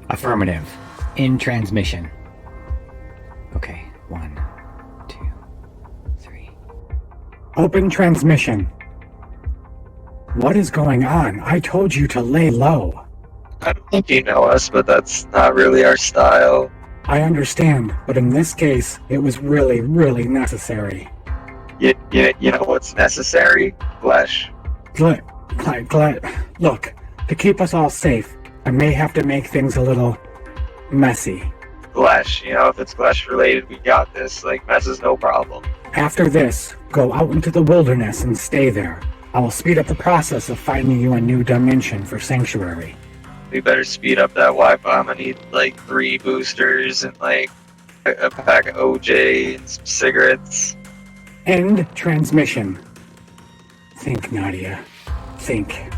Affirmative. In transmission. Okay, 1, 2, 3. Open transmission. What is going on? I told you to lay low. I don't think you know us, but that's not really our style. I understand, but in this case, it was really, really necessary. You know what's necessary, Flesh? Look, to keep us all safe, I may have to make things a little messy. Flesh, if it's flesh related, we got this. Mess is no problem. After this, go out into the wilderness and stay there. I will speed up the process of finding you a new dimension for Sanctuary. We better speed up that Wi-Fi. I'm gonna need 3 boosters and a pack of OJ and some cigarettes. End transmission. Think, Nadia. Think.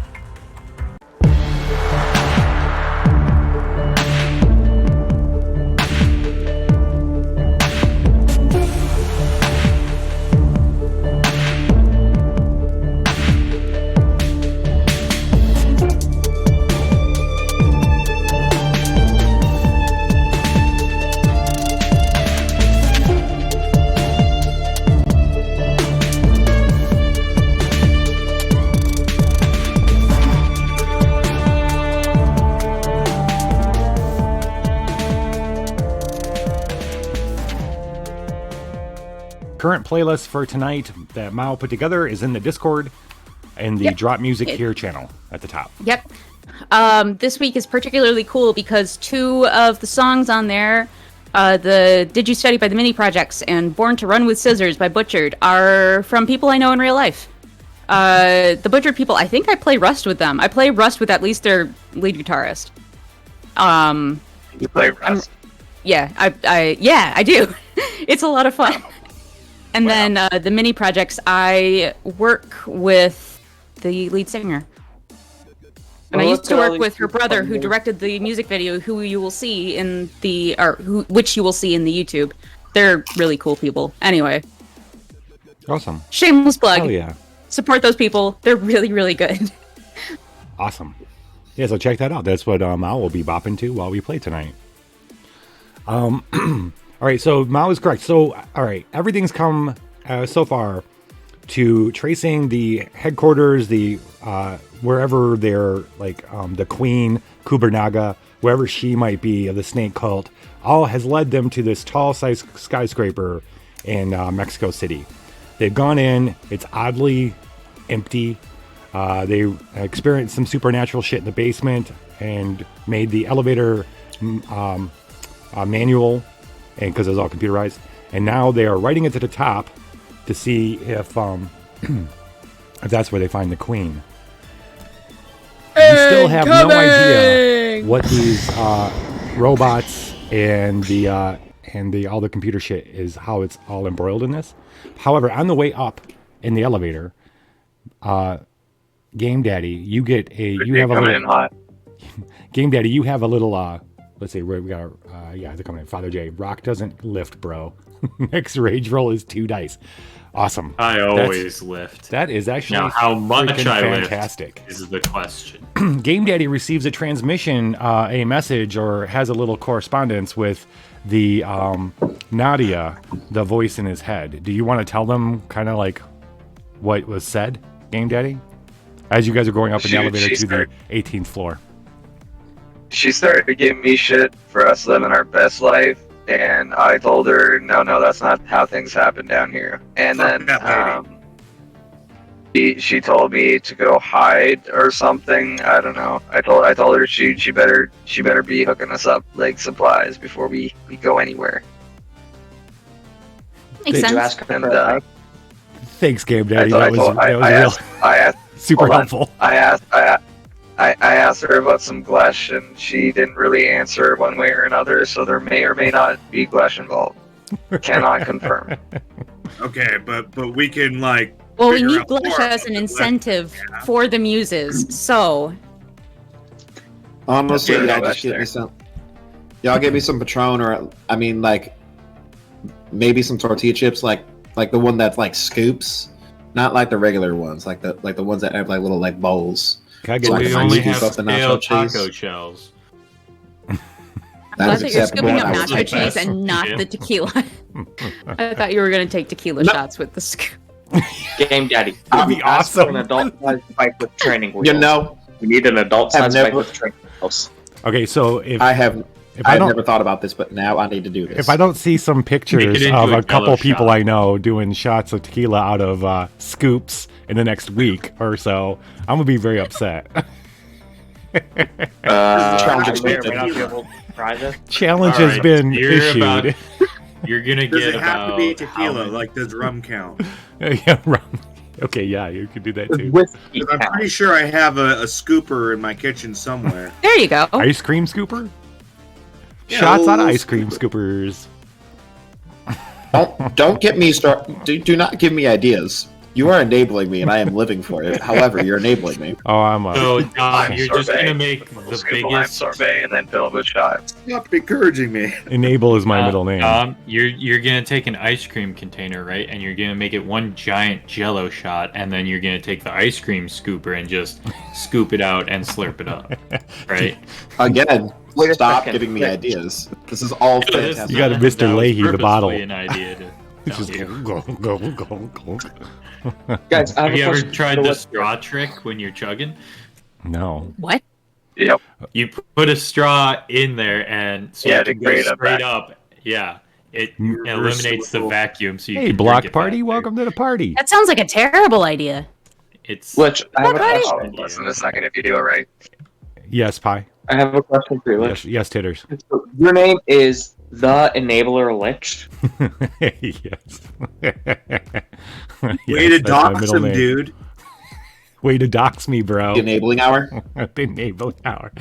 Current playlist for tonight that Mao put together is in the Discord and the Drop Music Here channel at the top. Yep. This week is particularly cool because 2 of the songs on there, the Did You Study by the Mini Projects and Born to Run with Scissors by Butchered, are from people I know in real life. The Butchered people, I think I play Rust with them. I play Rust with at least their lead guitarist. You play Rust? I do. It's a lot of fun. And then the Mini Projects, I work with the lead singer. And I used to work with her brother, who directed the music video, which you will see in the YouTube. They're really cool people. Anyway. Awesome. Shameless plug. Oh yeah. Support those people. They're really, really good. Awesome. Yeah, so check that out. That's what Mao will be bopping to while we play tonight. All right, so Mao is correct. So, all right, everything's come so far to tracing the headquarters, the wherever they're the Queen Kubernaga, wherever she might be of the snake cult, all has led them to this tall size skyscraper in Mexico City. They've gone in. It's oddly empty. They experienced some supernatural shit in the basement and made the elevator manual. And because it's all computerized, and now they are writing it to the top to see if that's where they find the Queen. We still have no idea what these robots and the all the computer shit is, how it's all embroiled in this. However, on the way up in the elevator, Game Daddy, you have a little Game Daddy, you have a little let's see, we got they're coming in. Father J. Rock doesn't lift, bro. Next rage roll is 2 dice. Awesome. I always lift. That is actually now how much I fantastic. Lift is the question. Game Daddy receives a transmission, a message, or has a little correspondence with the Nadia, the voice in his head. Do you want to tell them kind of what was said, Game Daddy, as you guys are going up in the elevator to the 18th floor? She started giving me shit for us living our best life, and I told her, no, that's not how things happen down here. And then she told me to go hide or something. I don't know. I told her she better be hooking us up supplies before we go anywhere. Makes sense. You ask her for help? Thanks, Game Daddy. That was super helpful. I asked her about some Glesh, and she didn't really answer one way or another, so there may or may not be Glesh involved. Cannot confirm. Okay, but we can Well, we need Glesh as an incentive for the Muses, so... Honestly, y'all just get me some... Y'all give me some Patron, or, maybe some tortilla chips, like the one that, scoops. not like the regular ones, like the ones that have like little like bowls. Can I get So I We can only scoop have up the stale nacho cheese. taco shells. That I is thought you were acceptable. scooping up That's nacho the cheese best. and not Yeah. the tequila. I thought you were gonna take tequila No. shots with the scoop. Game Daddy. That'd be Ask for awesome. an adult-sized bike with training wheels. You know, we need an adult-sized I've bike never- with training wheels. Okay, so if I have I don't never thought about this, but now I need to do this. if I don't see some pictures into of a a couple Jell-O people shot. I know doing shots of tequila out of scoops in the next week or so, I'm gonna be very upset. Challenge I may or may accepted. not be able to try this. Challenge All has right, been you're issued. about- You're gonna Does get it have to be about how tequila? many- Like, does rum count? Yeah, right. Okay, yeah, you could do that too. Whiskey 'Cause I'm count. pretty sure I have a scooper in my kitchen somewhere. There you go. Ice cream scooper? Yeah, Shots on little ice cream scoopers. Don't get me start. Do not give me ideas. You are enabling me, and I am living for it. However, you're enabling me. Oh, I'm So, Dom, you're just Sorbet. gonna make We'll the scoop a lime biggest. sorbet and then fill it with shots. Stop encouraging me. Enable is my middle name. You're gonna take an ice cream container, right? And you're gonna make it one giant Jell-O shot, and then you're gonna take the ice cream scooper and just scoop it out and slurp it up, right? Again, Wait a stop second. giving me ideas. This is all This- fantastic. You got that Mr. was Leahy, the bottle. purposely An idea to It's tell just you. go. Guys, I have Have a you ever question tried for the listeners. straw trick when you're chugging? No. What? Yep. You put a straw in there, and so Yeah, it to can go create a straight vacuum. up. Yeah, it Reverse eliminates the flow. vacuum, so you Hey, can block drink it party, faster. welcome to the party. That sounds like a terrible idea. It's Which I have a What? question. Oh, less than a second if you do it right. Yes, Pie. I have a question for you. Lich. Yes, titters. So, your name is the Enabler Lich. Yes. Way Yes, to that's my dox middle him, name. dude. Way to dox me, bro. The enabling hour. The enabling hour.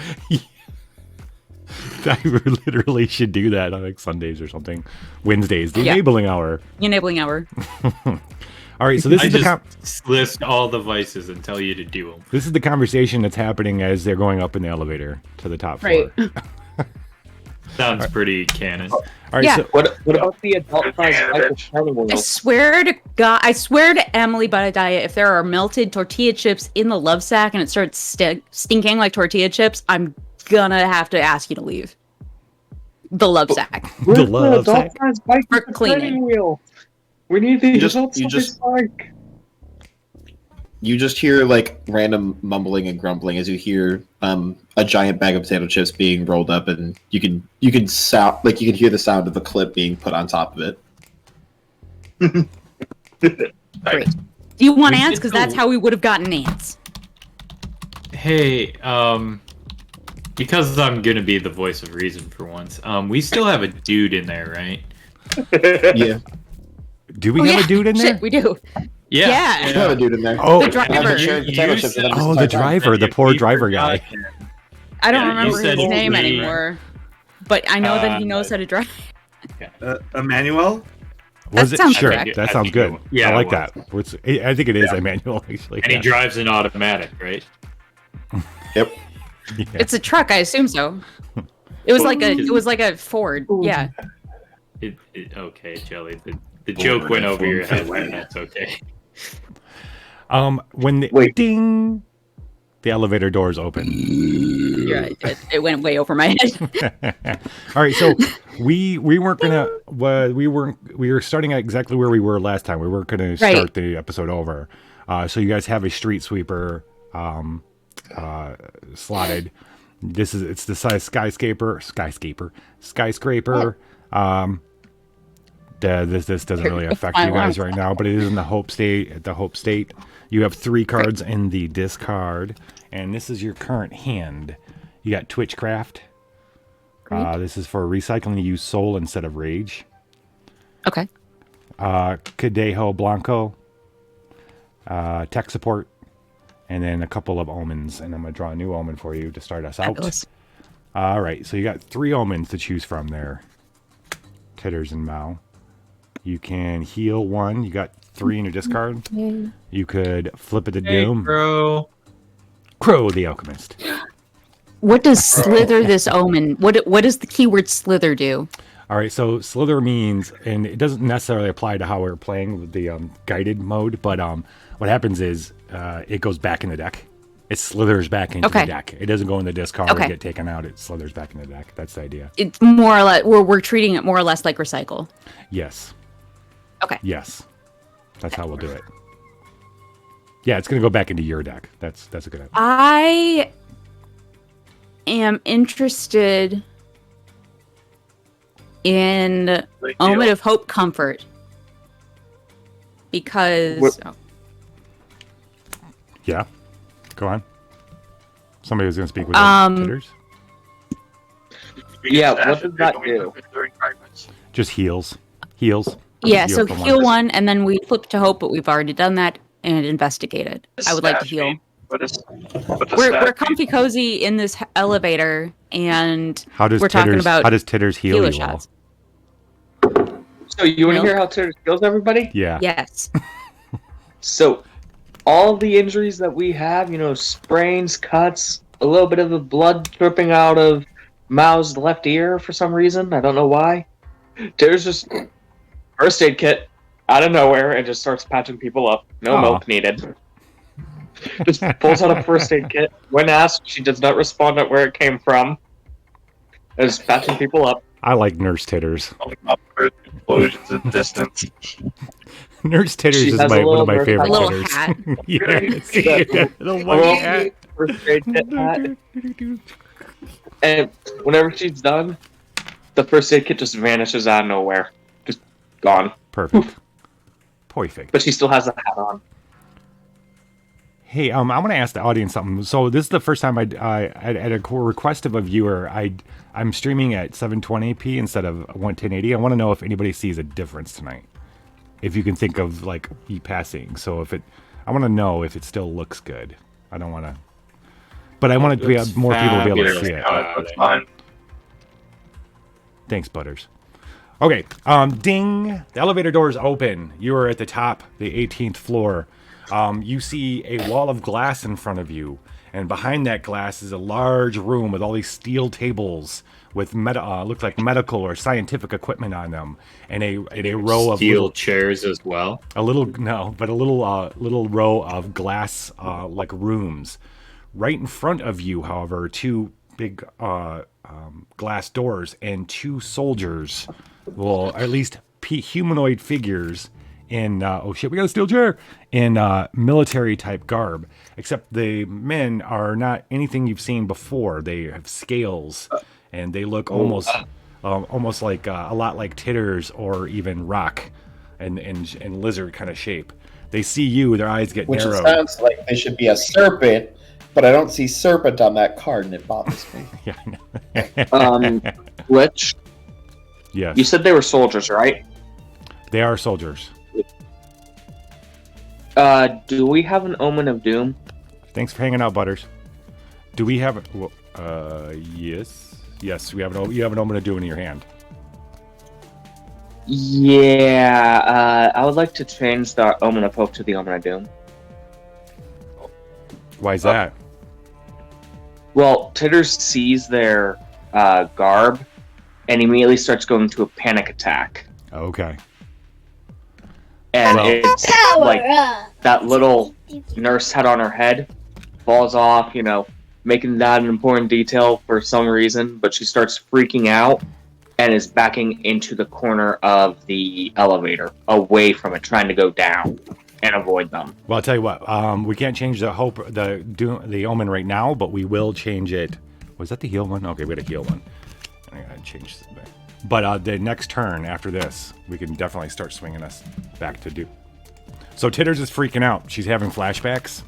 I literally should do that on like Sundays or something. Wednesdays, the Yeah. enabling hour. Enabling hour. All right, so this I is the just list all the vices and tell you to do them. this is the conversation that's happening as they're going up in the elevator to the top floor. Right. Sounds pretty canon. All right, Yeah. so What about the adult-sized Yeah, bike with bitch. training I wheels? swear to God, I swear to Emily Diet, if there are melted tortilla chips in the love sack and it starts stinking like tortilla chips, I'm gonna have to ask you to leave. The love sack. the love sack. adult-sized bike For with a cleaning. training wheel. We need the You just- adult-sized bike. You just hear like random mumbling and grumbling as you hear a giant bag of potato chips being rolled up, and you can sound like you can hear the sound of the clip being put on top of it. Great. Do you want We ants? did Because the- that's how we would have gotten ants. Hey, because I'm gonna be the voice of reason for once. We still have a dude in there, right? Yeah, Do we Oh, have yeah. a dude in there? Shit, we do. Yeah. Yeah. you have a dude in there. Oh, The driver. I've been sharing potato You chips with said- him this Oh, the entire time. driver, the poor driver guy. I don't Yeah, you remember said his name we- anymore. But I know that he knows how to drive. Emmanuel? Was That it? sounds Sure, correct. that I sounds think good. it- yeah, I like it that. I think it is Emmanuel, actually. And he Yeah. drives an automatic, right? Yep. Yeah. It's a truck, I assume so. It was like a Ford. Yeah. Okay, Jelly. The joke went over your head, and that's okay. When the Wait. ding, the elevator doors open. You're right. It went way over my head. All right, so we weren't gonna we were starting at exactly where we were last time. We weren't gonna start Right. the episode over. So you guys have a street sweeper slotted. It's the size skyscraper. This doesn't really affect you guys right now, but it is in the Hope State. At the Hope State, you have 3 cards in the discard, and this is your current hand. You got Twitchcraft. This is for recycling. You use Soul instead of Rage. Okay. Cadejo Blanco. Tech Support. And then a couple of omens. And I'm going to draw a new omen for you to start us out. Fabulous. All right. So you got 3 omens to choose from there. Titters and Mao. You can heal 1. You got 3 in your discard. You could flip it to Hey, Doom. bro. Crow the Alchemist. What does slither this omen? What does the keyword slither do? All right, so slither means, and it doesn't necessarily apply to how we're playing with the guided mode, but what happens is it goes back in the deck. It slithers back into the deck. It doesn't go in the discard or get taken out. It slithers back in the deck. That's the idea. It's more or less, we're treating it more or less like recycle. Yes. Okay. Yes. That's how we'll do it. Yeah, it's going to go back into your deck. That's a good idea. I am interested in Omen of Hope Comfort. Because... Yeah. Go on. Somebody was going to speak with titters. Yeah, what does that do? Just heals. Heals. Yeah, so heal one, and then we flip to hope, but we've already done that and investigated. I would like to heal. We're comfy cozy in this elevator, and we're talking about how does titters heal you all? So you want to hear how titters heals everybody? Yeah. Yes. So all the injuries that we have, you know, sprains, cuts, a little bit of the blood dripping out of Mao's left ear for some reason. I don't know why. Titters just first aid kit out of nowhere and just starts patching people up. No milk needed. Just pulls out a first aid kit. When asked, she does not respond at where it came from. Is patching people up. I like Nurse Titters. Explosions in distance. Nurse Titters is one of my favorite little titters. hat. The white hat. First aid kit hat. And whenever she's done, the first aid kit just vanishes out of nowhere. Just gone. Perfect. Perfect. But she still has the hat on. Hey, I want to ask the audience something. So this is the first time at a request of a viewer, I'm streaming at 720p instead of 1080. I want to know if anybody sees a difference tonight. If you can think of like passing. So I want to know if it still looks good. I don't want to, but I want it to be more people to be able to see it. That's fine. Thanks, Butters. Okay, ding. The elevator doors open. You are at the top, the 18th floor. You see a wall of glass in front of you, and behind that glass is a large room with all these steel tables with look like medical or scientific equipment on them, and a row of steel chairs as well. A little row of glass like rooms. Right in front of you, however, two big glass doors and two soldiers, well, at least humanoid figures in oh shit, we got a steel chair, in military type garb, except the men are not anything you've seen before. They have scales and they look almost like a lot like titters or even rock and lizard kind of shape. They see you, their eyes get narrow. Which sounds like they should be a serpent, but I don't see serpent on that card and it bothers me. Yeah, I know. Glitch. Yes. You said they were soldiers, right? They are soldiers. Do we have an Omen of Doom? Thanks for hanging out, Butters. Do we have yes, we have you have an Omen of Doom in your hand. Yeah, I would like to change the Omen of Hope to the Omen of Doom. Why is that? Well, Titters sees their garb and immediately starts going to a panic attack. Okay. And it's like that little nurse hat on her head falls off, you know, making that an important detail for some reason, but she starts freaking out and is backing into the corner of the elevator, away from it, trying to go down and avoid them. Well, I'll tell you what, we can't change the Omen right now, but we will change it. Was that the heal one? Okay, we got a heal one. I gotta change that. But the next turn after this, we can definitely start swinging us back to do. So Titters is freaking out. She's having flashbacks.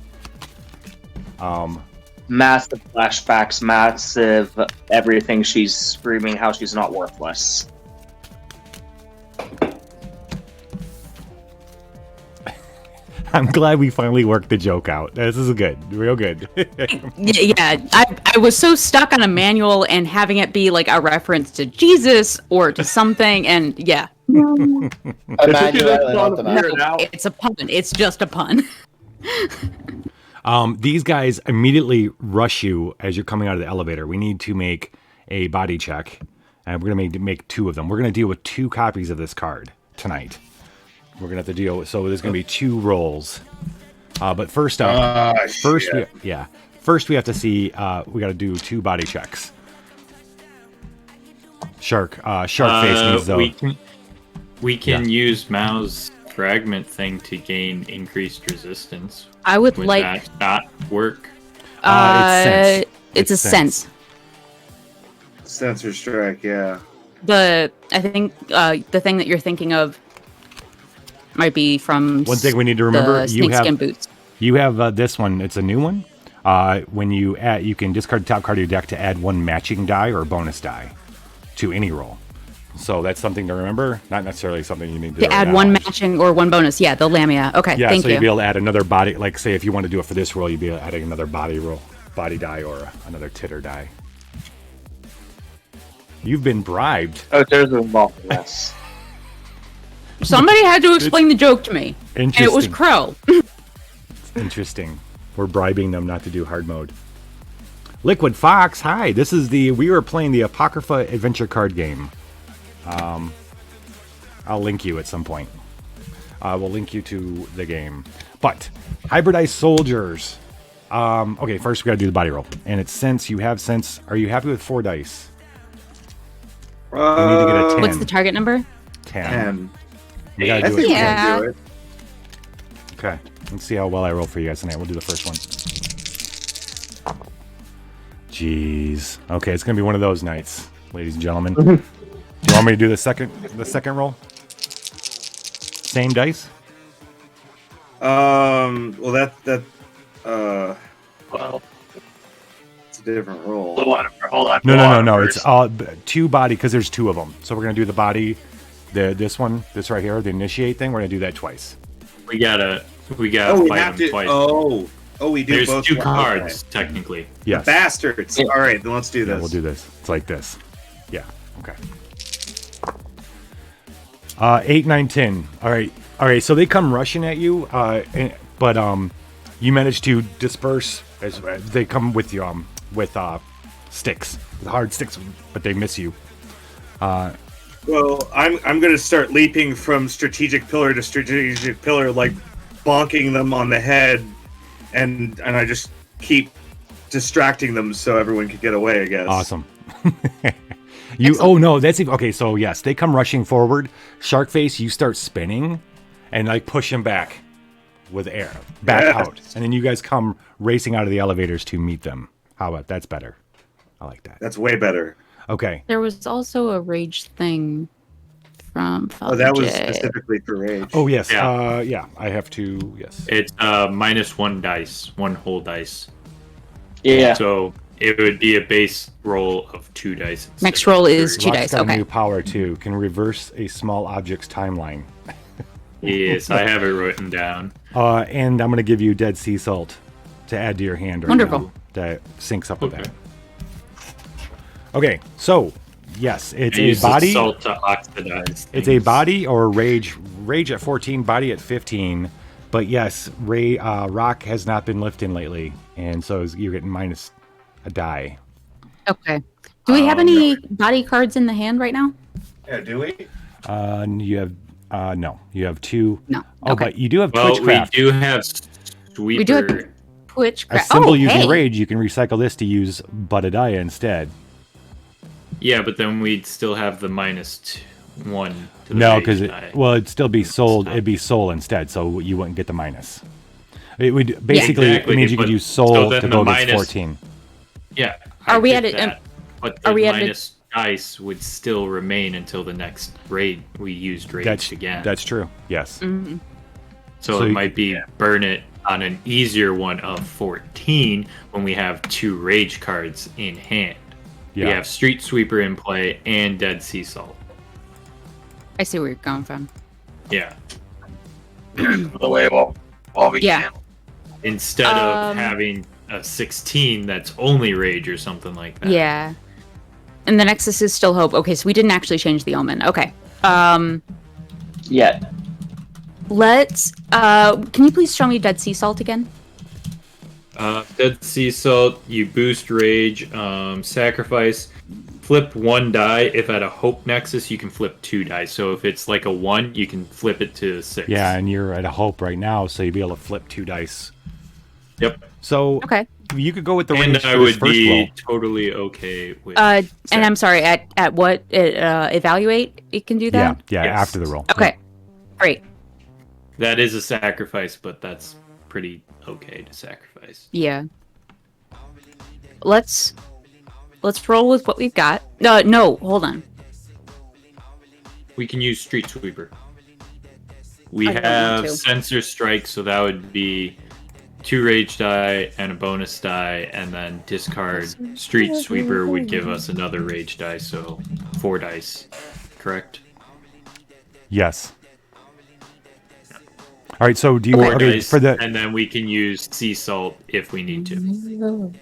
Massive flashbacks, massive everything. She's screaming how she's not worthless. I'm glad we finally worked the joke out. This is good. Real good. Yeah, I was so stuck on a manual and having it be like a reference to Jesus or to something, and yeah. It's a pun. It's just a pun. These guys immediately rush you as you're coming out of the elevator. We need to make a body check. And we're going to make 2 of them. We're going to deal with 2 copies of this card tonight. We're going to have to deal with, so there's going to be 2 rolls. But first up, first we have to see, we got to do 2 body checks. Shark face needs those. We can use Mao's fragment thing to gain increased resistance. I would Would like. that not work? It's a sense. Sensor strike, yeah. I think the thing that you're thinking of might be from One thing we need to remember: the snakeskin boots. You have this one. It's a new one. When you can discard the top card of your deck to add 1 matching die or bonus die to any roll. So that's something to remember. Not necessarily something you need to add 1 matching or 1 bonus. Yeah, the Lamia. Okay, yeah, thank so you. you'd be able to add another body. Like, say, if you want to do it for this roll, you'd be adding another body die, or another titter die. You've been bribed. Oh, there's a yes. Somebody had to explain the joke to me, and it was Crow. Interesting. We're bribing them not to do hard mode. Liquid Fox, hi. We were playing the Apocrypha adventure card game. I'll link you at some point. We'll link you to the game. But hybridized soldiers. Okay, first we gotta do the body roll. And it's sense. You have sense. Are you happy with 4 dice? You need to get a 10. What's the target number? 10. You I gotta do think it. we can do it. Okay. Let's see how well I roll for you guys tonight. We'll do the first one. Jeez. Okay, it's gonna be one of those nights, ladies and gentlemen. Do you want me to do the second roll? Same dice? Well, Well, it's a different roll. hold on. No. It's all 2 body because there's 2 of them. So we're gonna do the body, this right here, the initiate thing. We're gonna do that twice. We gotta We fight have them to. twice. We do There's both. 2 Okay. cards technically. Yes. Bastards. All right, then let's do this. Yeah, we'll do this. It's like this. Yeah. Okay. 8, 9, 10. All right. So they come rushing at you, but you manage to disperse as they come with you with sticks, with hard sticks, but they miss you. Well, I'm going to start leaping from strategic pillar to strategic pillar, like bonking them on the head, and I just keep distracting them so everyone can get away, I guess. Awesome. Oh no, that's okay. So yes, they come rushing forward. Sharkface, you start spinning, and like push him back with air, out, and then you guys come racing out of the elevators to meet them. How about that's better? I like that. That's way better. Okay. There was also a rage thing from. Oh, that was specifically for rage. Oh yes. Yeah. I have to. Yes. It's -1 dice, 1 whole dice. Yeah. So it would be a base roll of 2 dice. Next roll is 2 Rock's dice. got a Okay. new power too. Can reverse a small object's timeline. Yes, I have it written down. And I'm gonna give you Dead Sea Salt to add to your hand. Right Wonderful. now. That syncs up with that. Okay, so yes, it's a body. Salt to oxidize. It's a body or rage. Rage at 14, body at 15. But yes, Rock has not been lifting lately, and so you're getting minus a die. Okay. Do we have any body cards in the hand right now? Yeah, do we? You have no. You have 2. No. Oh, Okay. but you do have Well, Twitchcraft. we do have Sweeper. We do have Twitchcraft. A symbol using hey. rage. You can recycle this to use Buttadaya instead. Yeah, but then we'd still have the -1 to the No, rage because die. it'd still be soul. It'd be soul instead, so you wouldn't get the minus. It would basically Exactly, it means you but- could use so soul then to the go against minus- 14. Yeah. Are we get at it- that, but the are we at it- minus dice would still remain until the next raid we used rage again. That's true. Yes. Mm-hmm. So So it you- might be burn it on an easier one of 14 when we have 2 rage cards in hand. We Yeah. have Street Sweeper in play and Dead Sea Salt. I see where you're going from. Yeah. the way while we Yeah. can. Instead of having a 16 that's only rage or something like that. Yeah. And the Nexus is still hope. Okay, so we didn't actually change the omen. Okay. Yet. Let's can you please show me Dead Sea Salt again? Dead Sea Salt, you boost rage, sacrifice flip one die. If at a hope nexus, you can flip 2 dice. So if it's like a 1, you can flip it to 6. Yeah, and you're at a hope right now, so you'd be able to flip 2 dice. Yep. So Okay. you could go with the And range I for this would first be roll. totally okay with. And I'm sorry. At what? Evaluate. It can do Yeah, that. yeah, Yes. after the roll. Okay. Great. That is a sacrifice, but that's pretty okay to sacrifice. Yeah. Let's roll with what we've got. No, hold on. We can use Street Sweeper. We I don't have want to. Sensor Strike, so that would be 2 rage die and a bonus die, and then discard Street Sweeper would give us another rage die, so 4 dice. Correct? Yes. All right, so do you 4 okay, dice, for the and then we can use Sea Salt if we need to.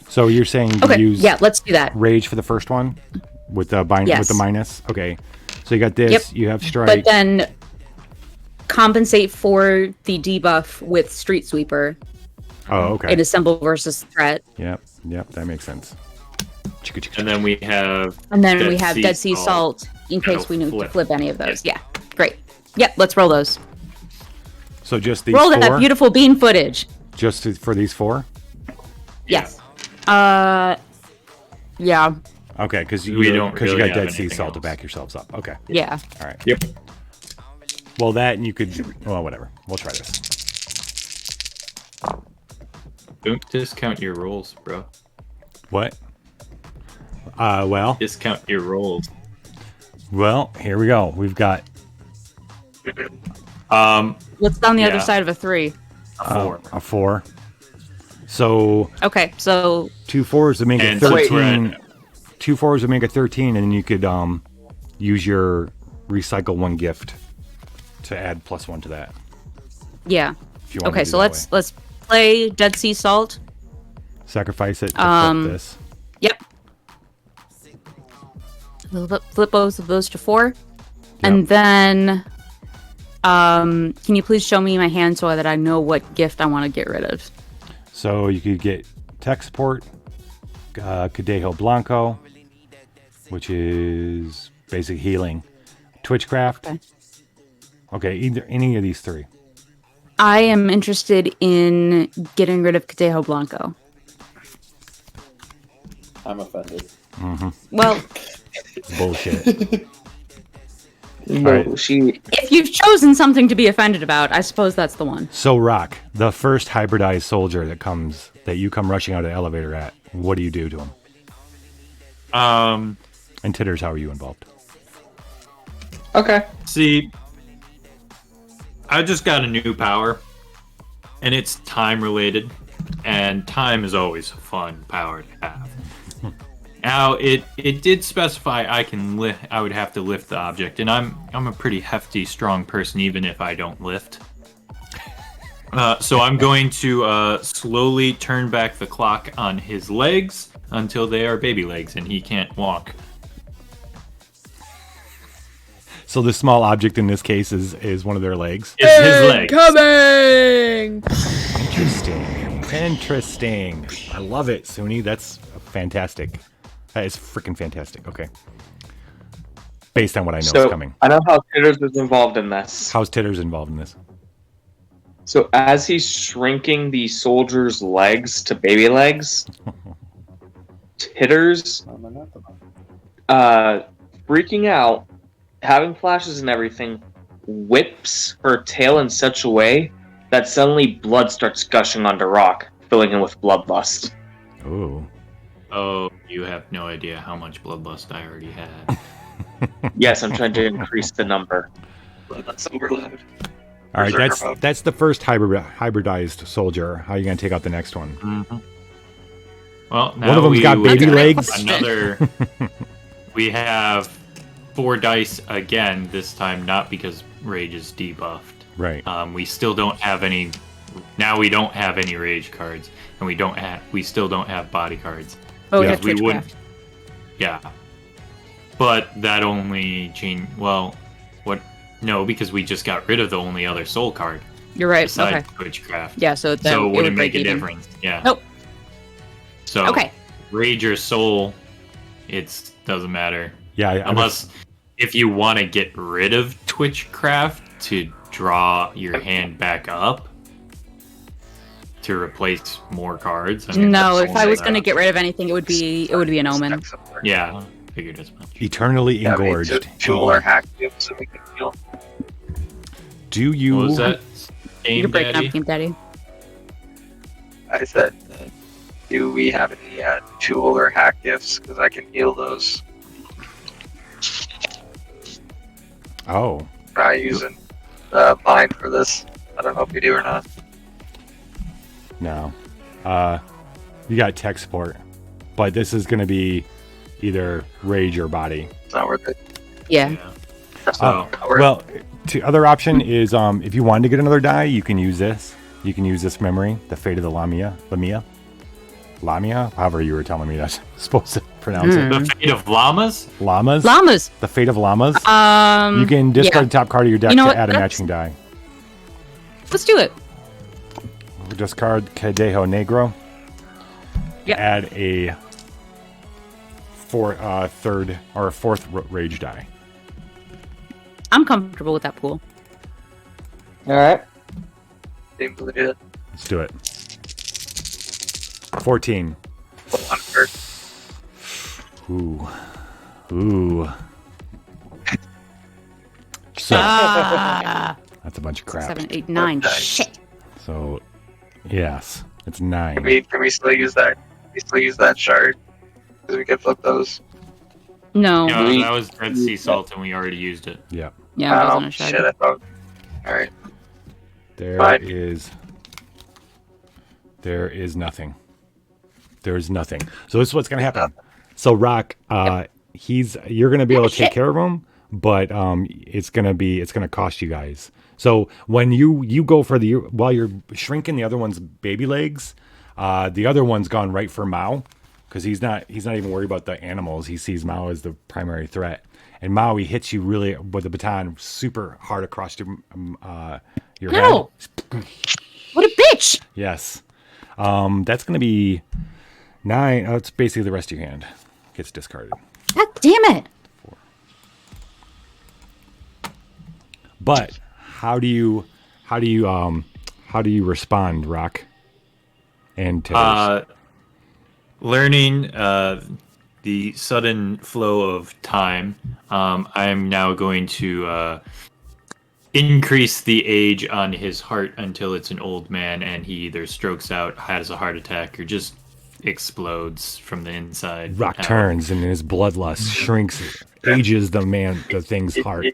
so you're saying you Okay. use Yeah. Let's do that. rage for the first one with the with Yes. the minus. Okay. So you got this, Yep. you have But strike. then compensate for the debuff with Street Sweeper Oh, okay. in Assemble versus Threat, Yep, that makes sense. Chicka, chicka, And then we have and then we Dead have Sea Dead Sea Salt. Salt in case That'll we need to flip. flip any of those. Yeah. Great. Yep. Let's roll those. So just these Roll 4? that beautiful bean footage. Just for these 4? Yes. Yeah. Okay, because We you don't because you really got have Dead Sea anything Salt to else. back yourselves up. Okay. Yeah. All right. Yep. Well, that and you could. Well, whatever. We'll try this. Don't discount your rolls, bro. What? Well, Discount your rolls. here we go. We've got What's on the other Yeah. side of a 3? A 4. a 4. So Okay. So 2 4s would make And a since we're 13. at- 2 4s would make a 13, and then you could use your recycle 1 gift to add +1 to that. yeah. If you want Okay. to do So that let's play Dead Sea Salt. way. Sacrifice it to flip this. Yep. Flip both of those to 4, and then can you please show me my hand so that I know what gift I want to get rid of? So you could get tech support, Cadejo Blanco, which is basic healing, Twitchcraft. Okay, either any of these 3. I am interested in getting rid of Cadejo Blanco. I'm offended. Well, Bullshit. No, Alright. she. if you've chosen something to be offended about, I suppose that's the one. So Rock, the first hybridized soldier that you come rushing out of the elevator at, what do you do to him? And Titters, how are you involved? Okay. See, I just got a new power, and it's time related, and time is always a fun power to have. Now, it did specify I would have to lift the object, and I'm a pretty hefty, strong person, even if I don't lift. So I'm going to slowly turn back the clock on his legs until they are baby legs, and he can't walk. So the small object in this case is one of their legs. It's his legs. Coming. Interesting. I love it, Suni. That's fantastic. That is freaking fantastic. Okay. Based on what I know is coming. I know how Titters is involved in this. How's Titters involved in this? So as he's shrinking the soldier's legs to baby legs, Titters, freaking out, having flashes and everything, whips her tail in such a way that suddenly blood starts gushing onto Rock, filling him with bloodlust. Ooh. Oh, you have no idea how much bloodlust I already had. Yes, I'm trying to increase the number. That's overload. All right, Berserker mode. that's the first hybridized soldier. How are you going to take out the next one? Mm-hmm. Well, now One of them's we got baby have legs. Another. We have 4 dice again. This time, not because rage is debuffed. Right. We still don't have any. Now we don't have any rage cards, and we still don't have body cards. Oh, we Yeah, have we Twitchcraft. wouldn't. Yeah. But that only changed. Well, what? No, because we just got rid of the only other soul card You're right. besides Okay. Witchcraft. Yeah. So then So it would wouldn't break make a even. difference. Yeah. Nope. So Okay. Rage or Soul It doesn't matter. Yeah, unless if you want to get rid of Twitchcraft to draw your hand back up to replace more cards. I mean, No, if I was going to get rid of anything, it would be an omen. Yeah, figured as much. Eternally engorged. Tool or hack so we can heal. Do you? What was that? You're breaking Daddy? up, Game Daddy. I said, do we have any tool or hack gifts? Because I can heal those. Oh. Try using mine for this. I don't know if we do or not. No. You got tech support. But this is going to be either rage or body. It's not worth it. Yeah. So, Well, the other option is if you wanted to get another die, you can use this. You can use this memory, the Fate of the Lamia, however you were telling me that's supposed to pronounce it. the fate of llamas? Llamas? The Fate of Llamas? You can discard the top card of your deck You know to what? add a matching die. Let's do it. Discard Cadejo Negro. Yep. Add a fourth rage die. I'm comfortable with that pool. All right. Seems legit. Let's do it. 14. Ooh. So that's a bunch of crap. 7, 8, 9. Shit. So yes, it's 9. Can we still use that? Can we still use that shard? Because we could flip those. No. No, that was Red Sea Salt, and we already used it. Yeah. Yeah, it wasn't a shard. Shit, I thought. Alright. There is nothing. There's nothing. So this is what's gonna happen. So Rock, you're gonna be able to take care of him, but it's gonna cost you guys. So when you go for while you're shrinking the other one's baby legs, the other one's gone right for Mao, because he's not even worried about the animals. He sees Mao as the primary threat, and Mao, he hits you really with the baton super hard across your No! head. What a bitch! Yes, that's gonna be 9. Oh, it's basically the rest of your hand gets discarded. God damn it! But how do you respond, Rock? And Titters? Learning the sudden flow of time, I am now going to increase the age on his heart until it's an old man and he either strokes out, has a heart attack, or just explodes from the inside. Rock out. turns and his bloodlust shrinks, ages the thing's heart.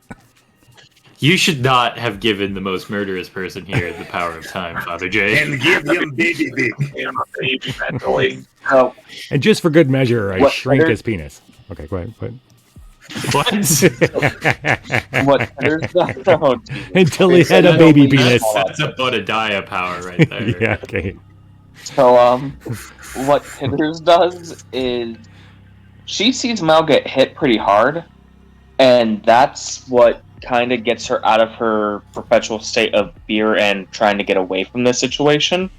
You should not have given the most murderous person here the power of time, Father J. And give him baby dick. So, And just for good measure, I What- shrink his penis. Okay, go ahead. What? what there's no, Until he had a baby penis. That's a Bodhisattva power right there. Yeah, okay. So, what Titters does is she sees Mal get hit pretty hard, and that's what kind of gets her out of her perpetual state of fear and trying to get away from this situation.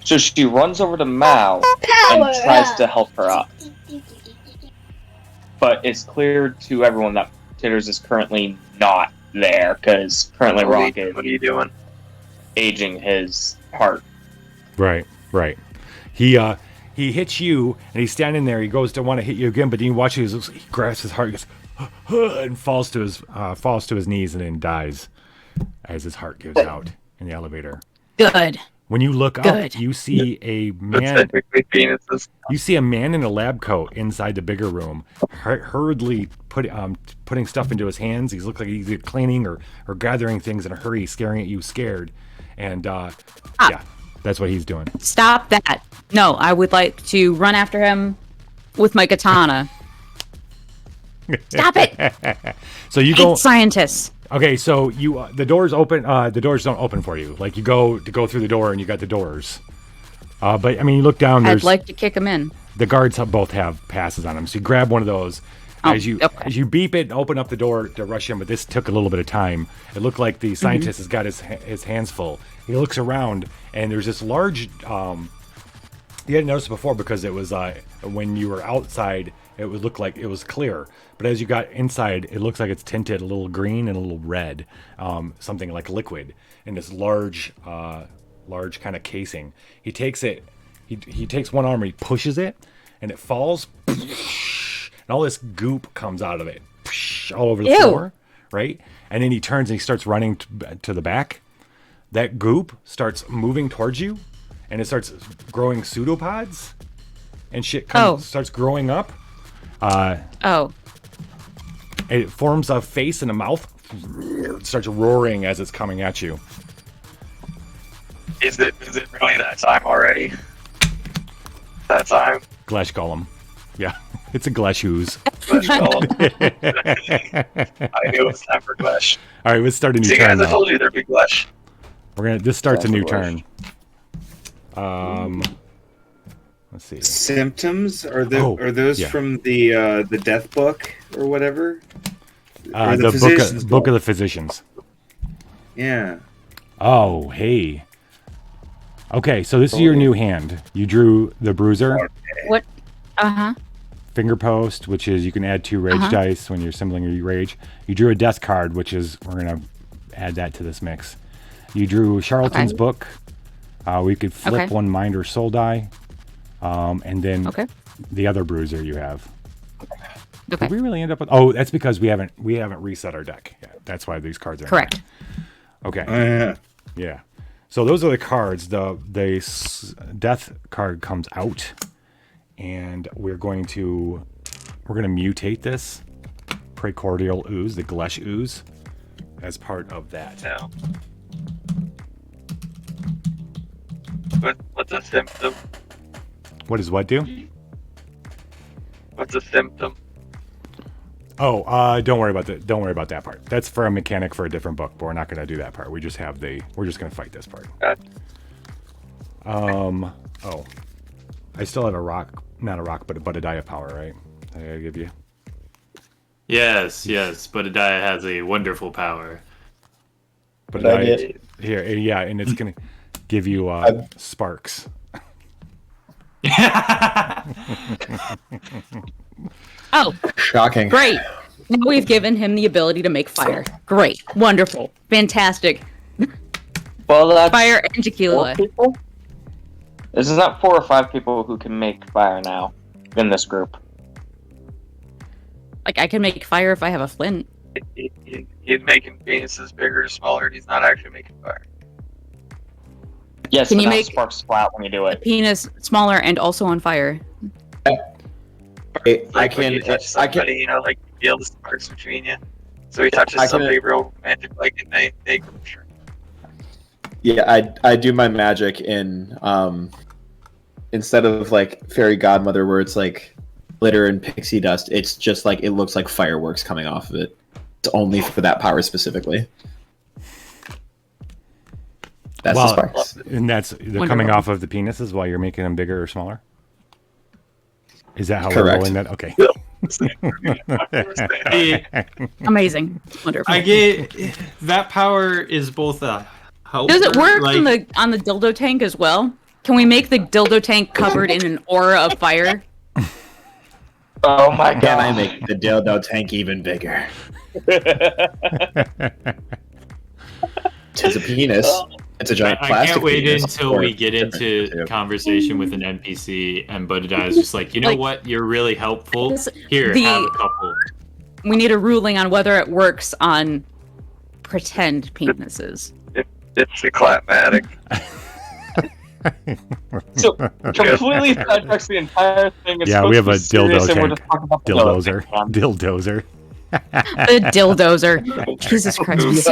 So she runs over to Mal and tries to help her up. But it's clear to everyone that Titters is currently not there, because currently Rocket What are you doing? aging his heart. Right. He hits you, and he's standing there. He goes to want to hit you again, but then you watch he grabs his heart, he goes, and falls to his knees, and then dies as his heart gives out in the elevator. Good. When you look up, Good. you see a man. Technically, penises. You see a man in a lab coat inside the bigger room, hurriedly putting stuff into his hands. He looks like he's cleaning or gathering things in a hurry, staring at you, scared. And yeah, that's what he's doing. Stop that. No, I would like to run after him with my katana. Stop it! So you Hate go. scientists. Okay, so the doors open. The doors don't open for you. Like you go through the door, and you got the doors. But I mean, you look down. I'd There's like to kick him in. the guards both have passes on them. So you grab one of those. As you beep it and open up the door to rush in, but this took a little bit of time. It looked like the scientist has got his hands full. He looks around, and there's this large. You hadn't noticed it before because it was when you were outside. it would look like it was clear. But as you got inside, it looks like it's tinted a little green and a little red, something like liquid, in this large kind of casing. He takes it, he takes one arm and he pushes it, and it falls, and all this goop comes out of it, all over the floor, right? And then he turns and he starts running to the back. That goop starts moving towards you, and it starts growing pseudopods, and shit starts growing up. It forms a face and a mouth. It starts roaring as it's coming at you. Is it really that time already? That time? Glesh Golem. Yeah, it's a Glesh ooze. Glesh Golem. I knew it was time for Glesh. All right, let's start a new See, turn. guys, I told you there'd be Glesh. This starts a new turn. Let's see. Symptoms are those from the death book or whatever? Or The book of the physicians. Yeah. Oh, hey. Okay, so this is your new hand. You drew the Bruiser. What? Finger Post, which is you can add 2 rage dice when you're symboling your rage. You drew a Death card, which is we're gonna add that to this mix. You drew Charlatan's Book. We could flip 1 mind or soul die, and then the other Bruiser you have. Okay. Did we really end up with? Oh, that's because we haven't reset our deck yet. That's why these cards are correct. Okay. Yeah. So those are the cards. The Death card comes out, and we're going to mutate this Precordial Ooze, the Glesh Ooze, as part of that. No. What's a symptom? What does what do? What's a symptom? Oh, don't worry about that. Don't worry about that part. That's for a mechanic for a different book, but we're not going to do that part. We're just going to fight this part. Oh, I still have not a rock, but a Budadiah power, right? I gotta give you. Yes, Budadiah has a wonderful power. Budadiah, here, yeah, and it's going to give you sparks. Oh, Shocking. great. Now we've given him the ability to make fire. Great. Wonderful. Fantastic. Well, that's Fire and tequila. 4 people? This is not 4 or 5 people who can make fire now in this group. Like, I can make fire if I have a flint. He's making penises bigger or smaller. He's not actually making fire. Yes, Can but you now make sparks splat when you do The it. penis smaller and also on fire. It's like when you touch somebody, you know, like you feel the sparks between you. So he touches somebody real romantic, like, and they go sure. Yeah, I do my magic in instead of like fairy godmother where it's like glitter and pixie dust, it's just like it looks like fireworks coming off of it. It's only for that power specifically. That's the sparks. And they're coming off of the penises while you're making them bigger or smaller? Is that how we're rolling that? Okay. Amazing. Wonderful. I get that power is both a helper. Does it work on the dildo tank as well? Can we make the dildo tank covered in an aura of fire? Oh my god. Can I make the dildo tank even bigger? Tis a penis. It's a giant plastic I can't wait penis. until we get into conversation with an NPC and Budadiah is just like, you know what? You're really helpful. Here, have a couple. We need a ruling on whether it works on pretend penises. It's a clapmatic. So completely sidetracks the entire thing. It's Yeah, we have a supposed to be serious, dildo and we're tank. just talking about the Dildozer. dildo Dildozer. The dildozer. Jesus Christ.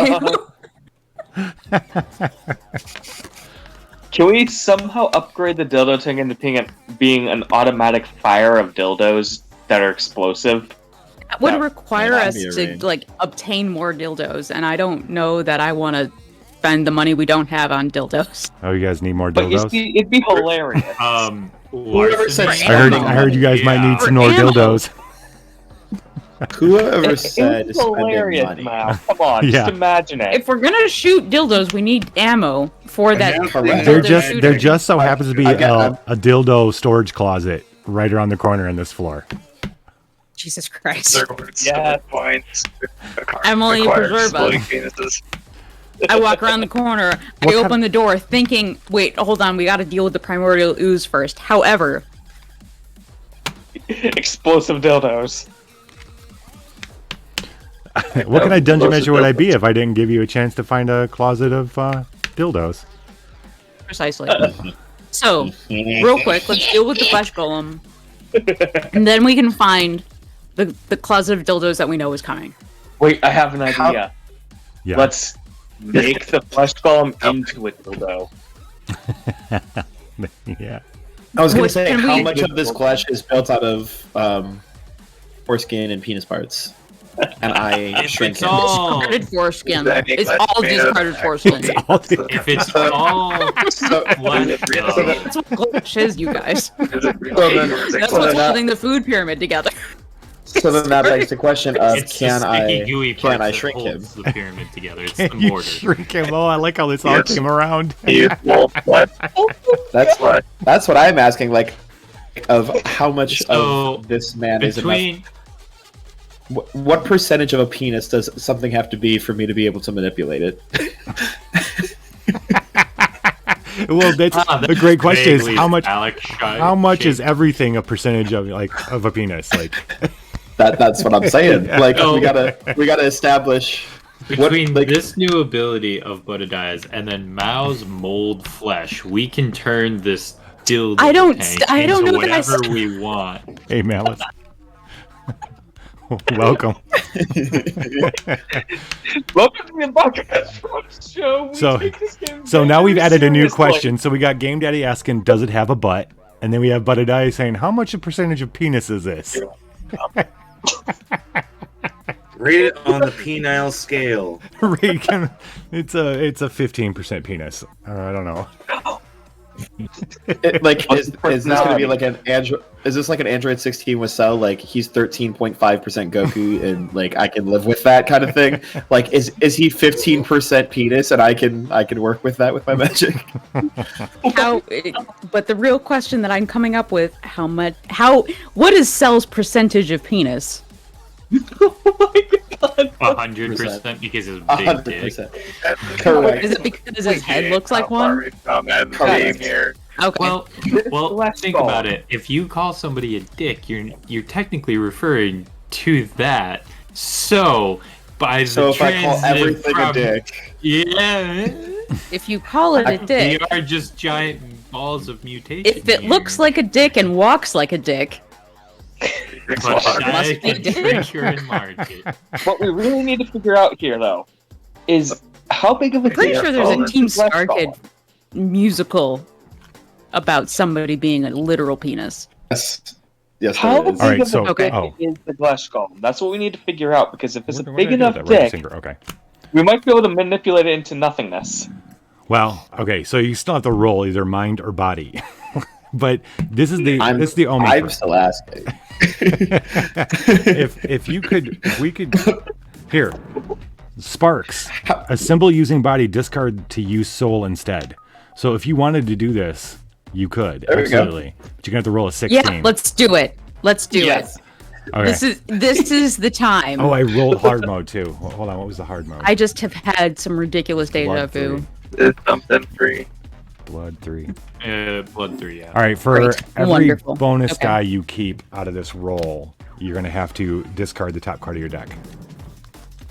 Can we somehow upgrade the dildo tank into being an automatic fire of dildos that are explosive? That would require us be a to range. obtain more dildos, and I don't know that I want to spend the money we don't have on dildos. Oh, you guys need more But you dildos? see, it'd be hilarious. Whoever said I heard you guys might need some more ammo. dildos. Whoever said It's spending hilarious, money. man. Come on, Yeah. just imagine it. If we're gonna shoot dildos, we need ammo for that. correct. dildo There shooter. just so happens to be I got- a dildo storage closet right around the corner in this floor. Jesus Christ. Servers, Yeah. points, Emily, acquire preserve exploding us. penises. I walk around the corner. I What open the door, thinking, "Wait, hold on. We got to deal with the primordial ooze first." However, Explosive dildos. What kind of dungeon measure would I be if I didn't give you a chance to find a closet of dildos? precisely. So, real quick, let's deal with the flesh golem, and then we can find the closet of dildos that we know is coming. Wait, I have an idea. Yeah. Let's make the flesh golem into a dildo. Yeah. I was going What to say, can how we- much of this flesh is built out of foreskin and penis parts? And I If shrink it's him. all, Discarded foreskin. That makes It's sense. all discarded foreskin. if it's all So, flesh, though, That's what glitch is, you guys. Is it really then- yours? That's So what's then that- holding the food pyramid together. so then that begs the question of, it's can the sticky, I gooey can part I that shrink him? holds the pyramid together. It's the Can you mortar. shrink him? Oh, I like how this all Yes. came around. You wolf, what? That's What? that's what I'm asking. Like, of how much So, of this man is enough? Between What percentage of a penis does something have to be for me to be able to manipulate it? Well, that's that's the great question is vaguely how much phallic is shape. everything a percentage of of a penis? Like That's what I'm saying. Like, No. we gotta establish Between like- this new ability of Buddhadias and then Mao's mold flesh, we can turn this dildo I don't tank st- I don't into know that I whatever st- we want. hey man, let's welcome. Welcome to the Apocrypha Roadshow. We So- take this game So now very we've added a new seriously. question. So we got Game Daddy asking, does it have a butt? And then we have Buttadai saying, how much a percentage of penis is this? Rate it on the penile scale. Regan, it's a 15% penis. I don't know. like is this gonna be like an Android? Is this like an Android 16 with Cell? Like he's 13.5% Goku, and like I can live with that kind of thing. Like is he 15% penis, and I can work with that with my magic? But the real question that I'm coming up with, what is Cell's percentage of penis? Oh my god. 100% because it's a big dick. 100%. Correct. Is it because his head looks like one? Correct. Here. Okay. Well, Let's think go. about it. If you call somebody a dick, you're technically referring to that. So by the So if I call transitive everything a from- dick, yeah, If you call it a dick, they are just giant balls of mutation. if it here. looks like a dick and walks like a dick, But must I be can dick. drink your and market. What we really need to figure out here, though, is how big of a pretty dick sure there's a is Team the flesh Star Kid golem? musical about somebody being a literal penis. yes, How there big is. All right, of so- a dick oh. is the flesh golem? That's what we need to figure out, because if it's a What big did I do enough with that? Right dick, finger, okay. we might be able to manipulate it into nothingness. Well, okay, so you still have to roll either mind or body. But this is the I'm only I'm still asking. if we could here. Sparks. A symbol using body discard to use soul instead. So if you wanted to do this, you could. There we go. Absolutely. But you're gonna have to roll a 16. Yeah, let's do it. Let's do Yes. it. Okay. This is the time. Oh, I rolled hard mode too. Well, hold on, what was the hard mode? I just have had some ridiculous deja Blood vu. 3. It's something free. Blood 3. Blood 3, yeah. All right, for Great. every Wonderful. bonus Okay. die you keep out of this roll, you're going to have to discard the top card of your deck.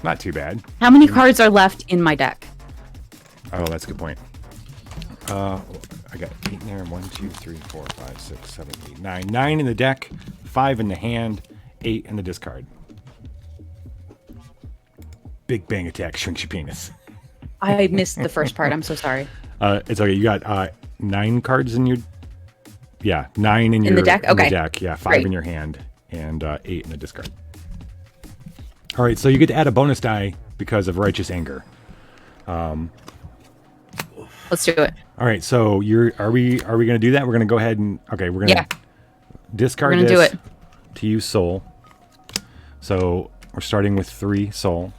Not too bad. How many cards are left in my deck? Oh, that's a good point. I got 8 in there. 1, 2, 3, 4, 5, 6, 7, 8, 9. 9 in the deck, 5 in the hand, 8 in the discard. Big bang attack shrinks your penis. I missed the first part. I'm so sorry. It's okay. You got 9 cards in your... Yeah, 9 in your the deck? in the Okay. deck. Yeah, 5 Great. in your hand and 8 in the discard. All right, so you get to add a bonus die because of righteous anger. Let's do it. All right, so are we going to do that? We're going to go ahead and we're going to Yeah. discard We're gonna do this it. to use soul. So we're starting with 3 soul.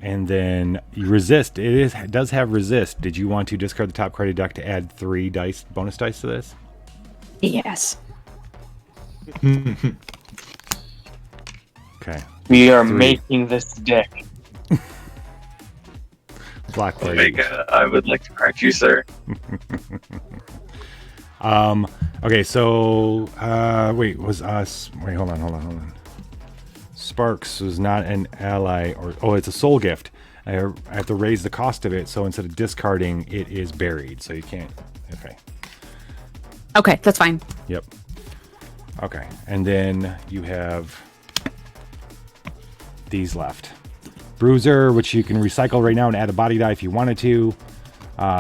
And then you resist. It does have resist. Did you want to discard the top card of your deck to add 3 bonus dice to this? Yes. Okay. We are 3. making this deck. Blackbird. Omega, I would like to correct you, sir. Okay, so wait, was us wait, hold on. Sparks was not an ally or it's a soul gift. I have to raise the cost of it, so instead of discarding, it is buried. So you can't Okay, that's fine. Yep. Okay. And then you have these left. Bruiser, which you can recycle right now and add a body die if you wanted to.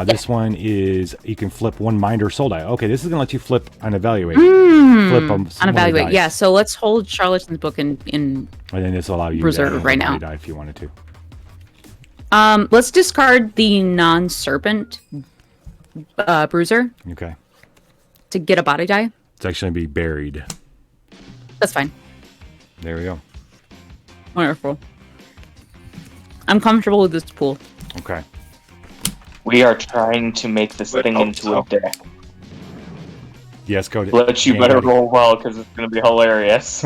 This one is you can flip one mind or soul die. Okay, this is gonna let you flip and evaluate. Flip them On evaluate, yeah. So let's hold Charlattan's book in and then this will allow you reserve to add a right body now. die if you wanted to. Let's discard the non-serpent bruiser Okay. to get a body die. It's actually gonna be buried. That's fine. There we go. Wonderful. I'm comfortable with this pool. Okay. We are trying to make this Would thing hope into so. a deck. Yes, go to But you better roll well because it's going to be hilarious.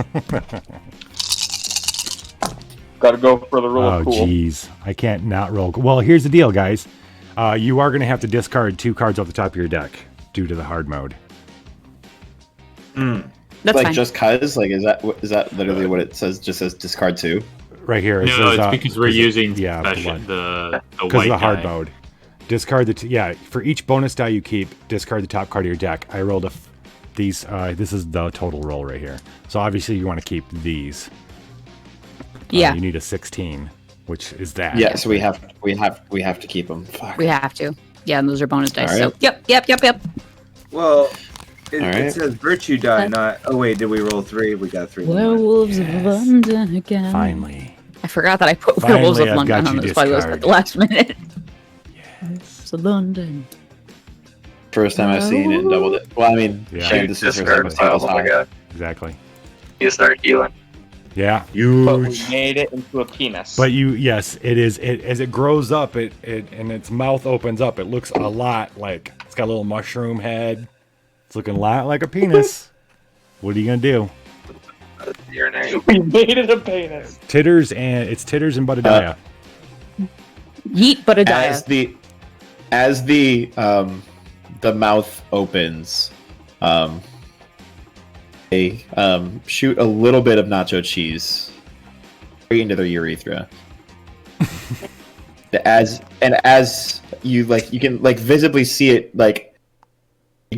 Gotta go for the roll Oh, of cool. jeez. I can't not roll. Well, here's the deal, guys. You are going to have to discard 2 cards off the top of your deck due to the hard mode. That's Like fine. just cause? Like is that literally what it says? Just says discard 2? Right here. It No, says, it's because we're using yeah, special, the because white of the hard die. mode. Discard the for each bonus die you keep, discard the top card of your deck. I rolled these. This is the total roll right here. So obviously you want to keep these. Yeah. You need a 16, which is that. Yeah, so we have to keep them. Fuck. We have to. Yeah, and those are bonus dice. All right. So, yep. Well, it Alright. says virtue die, not. Oh wait, did we roll 3? We got 3. Werewolves of London again. Finally. I forgot that I put Finally, Werewolves of I've London got on you this playlist discard. at the last minute. Werewolves of London. First time I've seen it and doubled it. Well, I mean, Yeah. Shane, this is the first time Discard I've seen pile, this oh my high. god. Exactly. You start healing. Yeah. But we Huge. made it into a penis. But yes, it is. As it grows up, it and its mouth opens up. It looks a lot like it's got a little mushroom head. It's looking a lot like a penis. What are you gonna do? That's your name. we made it a penis. Titters and Buttadiah. Yeet, but a die. As the mouth opens, they shoot a little bit of nacho cheese right into their urethra. as you you can visibly see it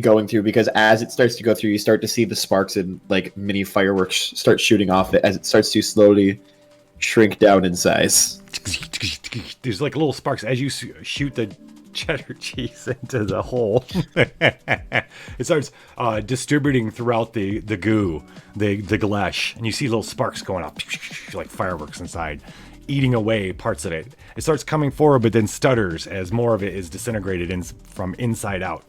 going through, because as it starts to go through, you start to see the sparks and mini fireworks start shooting off it as it starts to slowly shrink down in size. There's little sparks as you shoot the cheddar cheese into the hole. It starts distributing throughout the goo, the galesh, and you see little sparks going up like fireworks inside, eating away parts of it. It starts coming forward, but then stutters as more of it is disintegrated from inside out.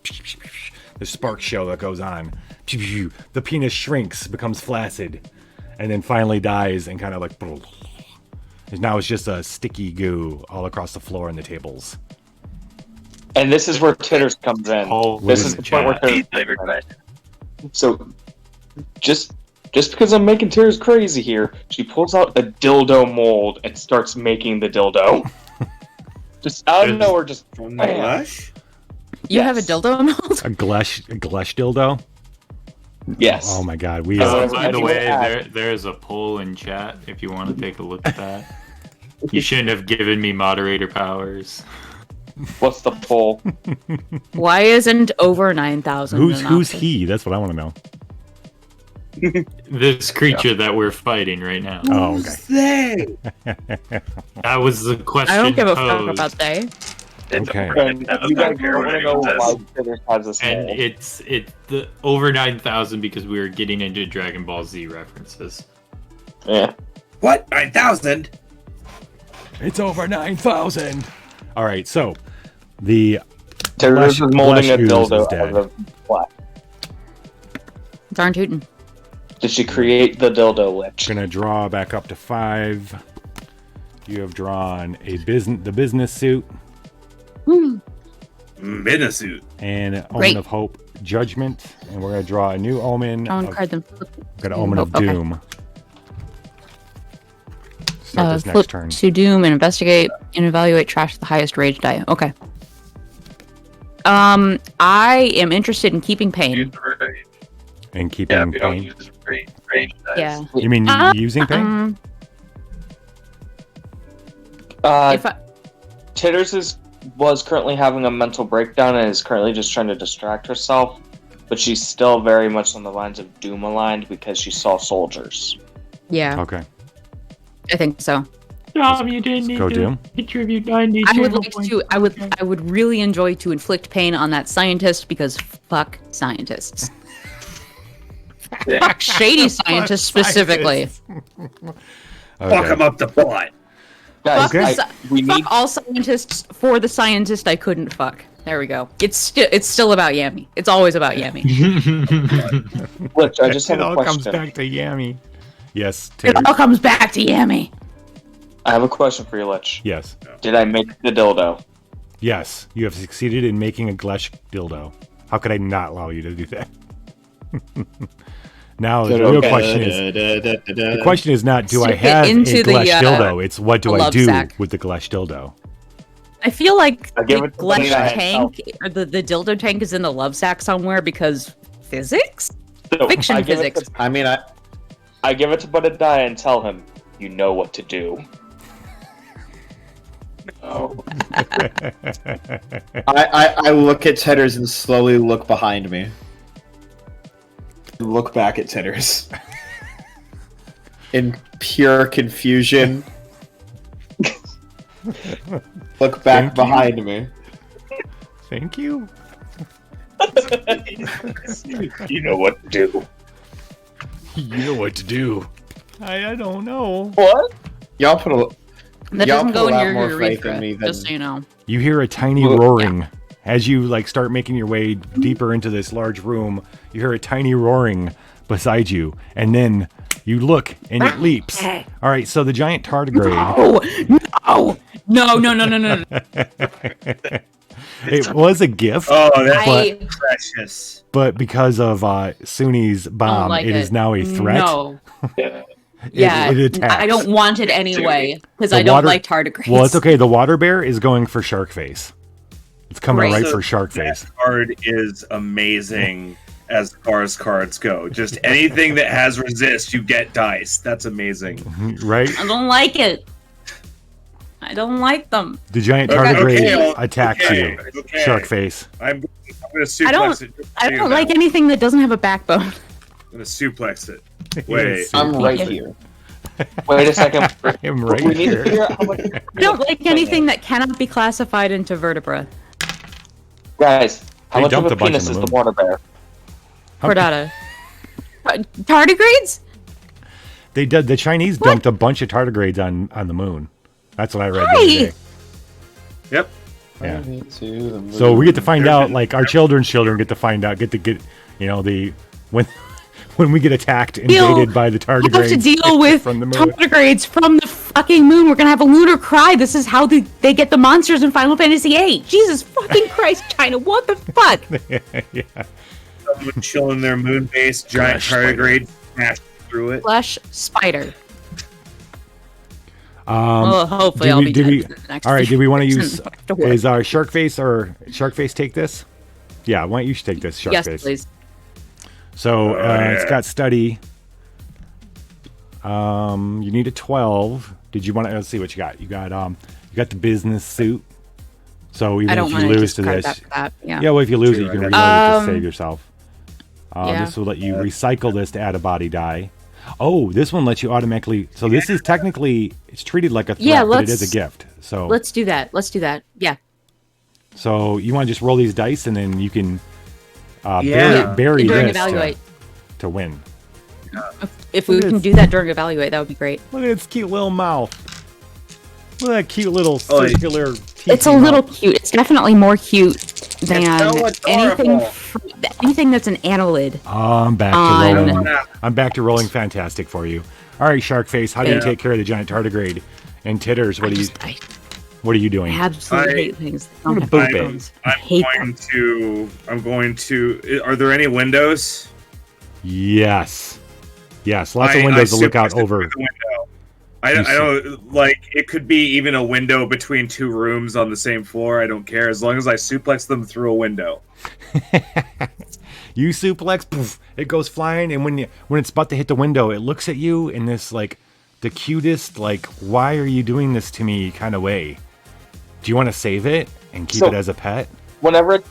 The spark show that goes on. The penis shrinks, becomes flaccid, and then finally dies and kind of now it's just a sticky goo all across the floor and the tables. And this is where Titters comes in. Oh, This is the point where Titters Flavored comes in. So, just because I'm making Titters crazy here, she pulls out a dildo mold and starts making the dildo. Just out of nowhere, just From the blush? You have a Yes. dildo mold? A glesh dildo. yes. Oh my god, we Oh, By the way, Add- there's a poll in chat if you want to take a look at that. You shouldn't have given me moderator powers. What's the poll? Why isn't over 9,000? who's he? That's what I want to know. This creature that we're fighting right now. Oh, okay. That was the question I don't give a fuck posed. about they. Okay. And you guys want to know why Titters has this And mold. it's the over 9,000 because we were getting into Dragon Ball Z references. Yeah. What? 9,000? It's over 9,000. All right, so the Titters is molding a Flesh Ooze dildo is dead. out of what? Darn tootin'. Did she create the dildo lich? gonna draw back up to 5. You have drawn the business suit Business suit. and Omen Great. of Hope, Judgment, and we're gonna draw a new Omen. I'll Of, card them. got an Omen of Okay. Doom. start this flip next turn. to doom and investigate and evaluate trash with the highest rage die. Okay. I am interested in keeping pain. Use the rage. And Yeah, keeping we don't pain. use rage dice. Yeah. You mean using pain? If I, Titters was currently having a mental breakdown and is currently just trying to distract herself, but she's still very much on the lines of doom aligned because she saw soldiers. yeah, Okay. I think so. You didn't need Go to Doom. contribute 90 I would channel like points. to. I would really enjoy to inflict pain on that scientist because fuck scientists. Fuck shady scientists specifically. Fuck him up the butt. Guys, Fuck, we fuck need. all scientists for the scientist I couldn't fuck. There we go. It's still about Yami. It's always about Yami. Look, I just have It a all question. comes back to Yami. Yes, It Titters. all comes back to Yami. I have a question for you, Lich. Yes. Did I make the dildo? Yes, you have succeeded in making a Glesh dildo. How could I not allow you to do that? Now the real question is: the question is not do I Stick it have a into the, Glesh dildo? It's what do the I love do sack. with the Glesh dildo? I feel like I give the it to Glesh Diane. tank or the dildo tank is in the love sack somewhere because physics? So, Fiction I give it physics. I mean, I give it to Budadiah and tell him, you know what to do. Oh, I look at Titters and slowly look behind me. Look back at Titters. In pure confusion. Look back Thank you. behind me. Thank you. You know what to do. You know what to do. I don't know. What? Y'all put a That y'all doesn't put go a in lot your more faith urethra, in me than just so you know. You hear a tiny roaring as you like start making your way deeper into this large room. You hear a tiny roaring beside you, and then you look and it leaps. All right, so the giant tardigrade. No. It was a gift, Oh, that's I precious. but because of Suni's bomb, like it is it. now a threat. No. yeah. Yeah, it attacks. I don't want it anyway because The I don't water- like tardigrades. Well, it's okay. The water bear is going for shark face. It's coming Great. right for shark face. That card is amazing as far as cards go. Just anything that has resist, you get dice. That's amazing. Right? I don't like it. I don't like them. The giant Okay, tardigrade okay, attacks okay, you. okay. Shark face. I'm going to suplex I don't- it. I don't like anything that doesn't have a backbone. I'm going to suplex it. Wait. Yes, I'm right Thank here. Wait a second. I am right We need to here. figure out how much. I don't like anything that cannot be classified into vertebra. Guys, how They much of dumped a a bunch penis in is the the moon. water bear? Chordata. Tardigrades? They did. The Chinese dumped a bunch of tardigrades on the moon. That's what I read the other Hi. day. Yep. Yeah. So we get to find out, like our children's children get to find out, get you know, the when we get attacked, invaded by the We have to tardigrades deal with from the moon. tardigrades from the fucking moon. We're gonna have a lunar cry. This is how they get the monsters in Final Fantasy VIII. Jesus fucking Christ, China, what the fuck? Yeah. Someone chilling their moon base, giant Flash spider. tardigrade, smash through it. Flesh spider. Um, Hopefully did I'll we- be did dead we- for the next all right, few do we want to weeks use and have to work. is Sharkface take this? Yeah, why don't you take this Yes, Sharkface? please. So it's yeah. got study. You need a 12. Did you want to? Let's see what you got. You got the business suit. So even I don't if want you to lose to discard this, that for that. Yeah. yeah. Well, if you lose it, you can reload it to save yourself. yeah. This will let you recycle this to add a body die. Oh, this one lets you automatically. So this is technically it's treated like a threat, Yeah, but it is a let's- gift. So Let's do that. Let's do that. Yeah. so you want to just roll these dice and then you can Yeah. bury During this evaluate. to win. If we Look at can this. do that during evaluate, that would be great. Look at its cute little mouth. Look at that cute little Oh, yeah. circular teeth. It's a little cute. It's definitely more cute than so anything. adorable. Anything that's an annelid. Oh, I'm back to On- rolling. I'm back to rolling fantastic for you. All right, Sharkface, how do you Yeah. take care of the giant tardigrade? And Titters, what are you doing? I absolutely I- hate things. that I'm don't gonna have boop it. bones. I hate them. I'm going to. Are there any windows? Yes. Yes, lots of I windows to look suplexed out it through over. the window. I don't like it. Could be even a window between two rooms on the same floor. I don't care as long as I suplex them through a window. You suplex, poof, it goes flying, and when it's about to hit the window, it looks at you in this like the cutest, like, why are you doing this to me kind of way. Do you want to save it and keep it as a pet? Whenever it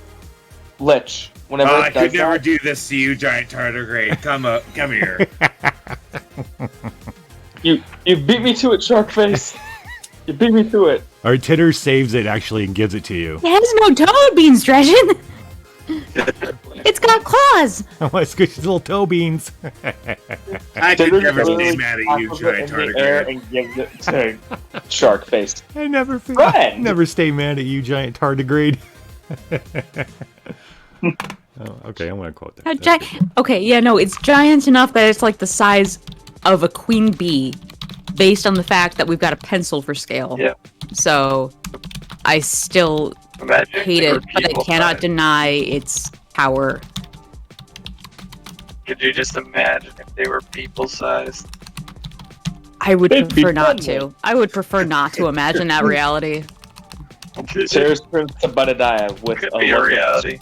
I could never do this to you, giant tardigrade. Come here. You beat me to it, Sharkface. You beat me to it. Or Titter saves it actually and gives it to you. It has no toe beans, Dredgen. It's got claws. Oh, it's good. Little toe beans. I could never stay mad at you, giant tardigrade. And gives it to Sharkface. I never stay mad at you, giant tardigrade. Oh, okay, I want to quote that. Okay, yeah, no, it's giant enough that it's like the size of a queen bee, based on the fact that we've got a pencil for scale. Yeah. So, I still hate it, but I cannot deny its power. Could you just imagine if they were people-sized? I would prefer not to. I would prefer not to imagine that reality. Titters turns to Budadiah with Could be a reality.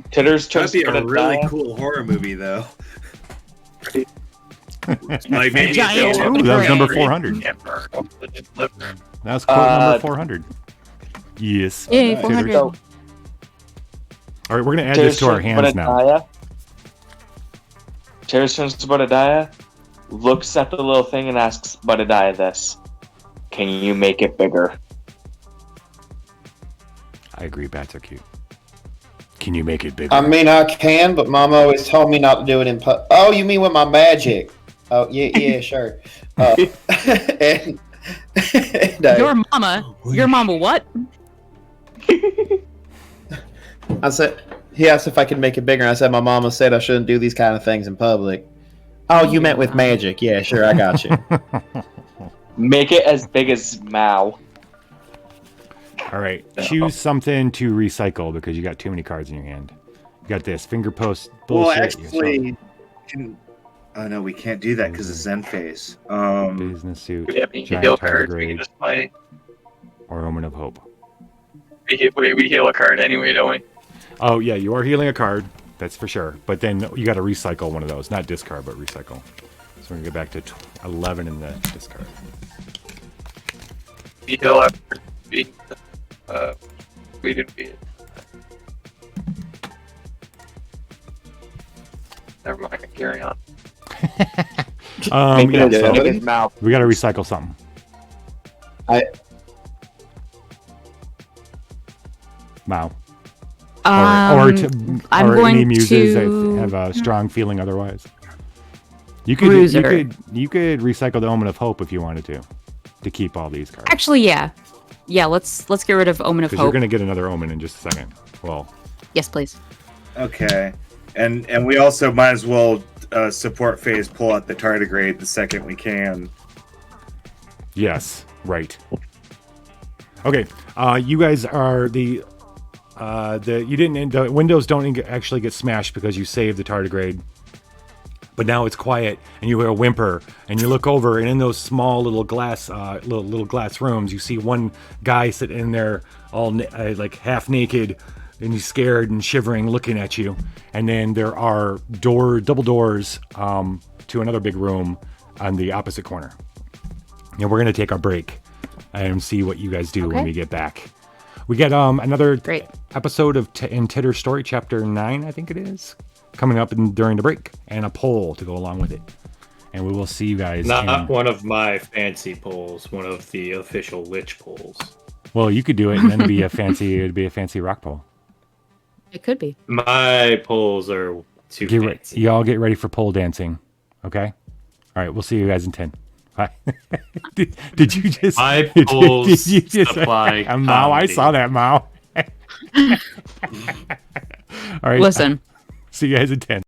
Titters turns That'd to be a really Budadiah. cool horror movie, though. Like maybe Giant Ooh, that was number 400. That's quote number 400. Yes. Yay, Titters. 400. All right, we're gonna add this to our hands now. Titters turns to Budadiah, looks at the little thing and asks Budadiah this. Can you make it bigger? I agree, bats are cute. Can you make it bigger? I mean, I can, but Mom always told me not to do it in public. Oh, you mean with my magic? Oh, yeah, sure. And Your mama what? I said, he asked if I could make it bigger. And I said, my mama said I shouldn't do these kind of things in public. Oh, you meant with magic? Yeah, sure, I got you. Make it as big as Mao. All right, choose something to recycle because you got too many cards in your hand. You got this finger post bullshit. Well, actually, oh no, we can't do that because of Zen Phase. Business suit, Yeah, we can giant heal cards. We can tardigrade, just play. or omen of hope. We heal a card anyway, don't we? Oh yeah, you are healing a card, that's for sure. But then you got to recycle one of those, not discard, but recycle. So we're gonna go back to 11 in the discard. We heal after we didn't beat it. Never mind, carry on. Make Yeah, it as so big as Mao. we got to recycle something. Mao. I'm Or going any muses to that have a strong feeling otherwise. You could recycle the Omen of Hope if you wanted to keep all these cards. Actually, yeah. Yeah, let's get rid of Omen of Because you're Hope. going to get another Omen in just a second. Well, Yes, please. Okay, and we also might as well support phase pull out the tardigrade the second we can. yes, right. Okay, you guys are the windows don't actually get smashed because you saved the tardigrade. But now it's quiet, and you hear a whimper, and you look over, and in those small little glass, little glass rooms, you see one guy sitting in there, all like half naked, and he's scared and shivering, looking at you. And then there are double doors to another big room on the opposite corner. And we're gonna take our break and see what you guys do when we get back. We get another episode of in Titter's Story, Chapter 9, I think it is, coming up during the break, and a poll to go along with it. And we will see you guys. Not one of my fancy polls, one of the official Lich polls. Well, you could do it, and then it'd be a fancy rock poll. It could be. My polls are too fancy. Y'all get ready for pole dancing, okay? All right, we'll see you guys in 10. Bye. did you just? My polls did you just supply Mao, I comedy. saw that, Mao. All right. Listen. See you guys in 10.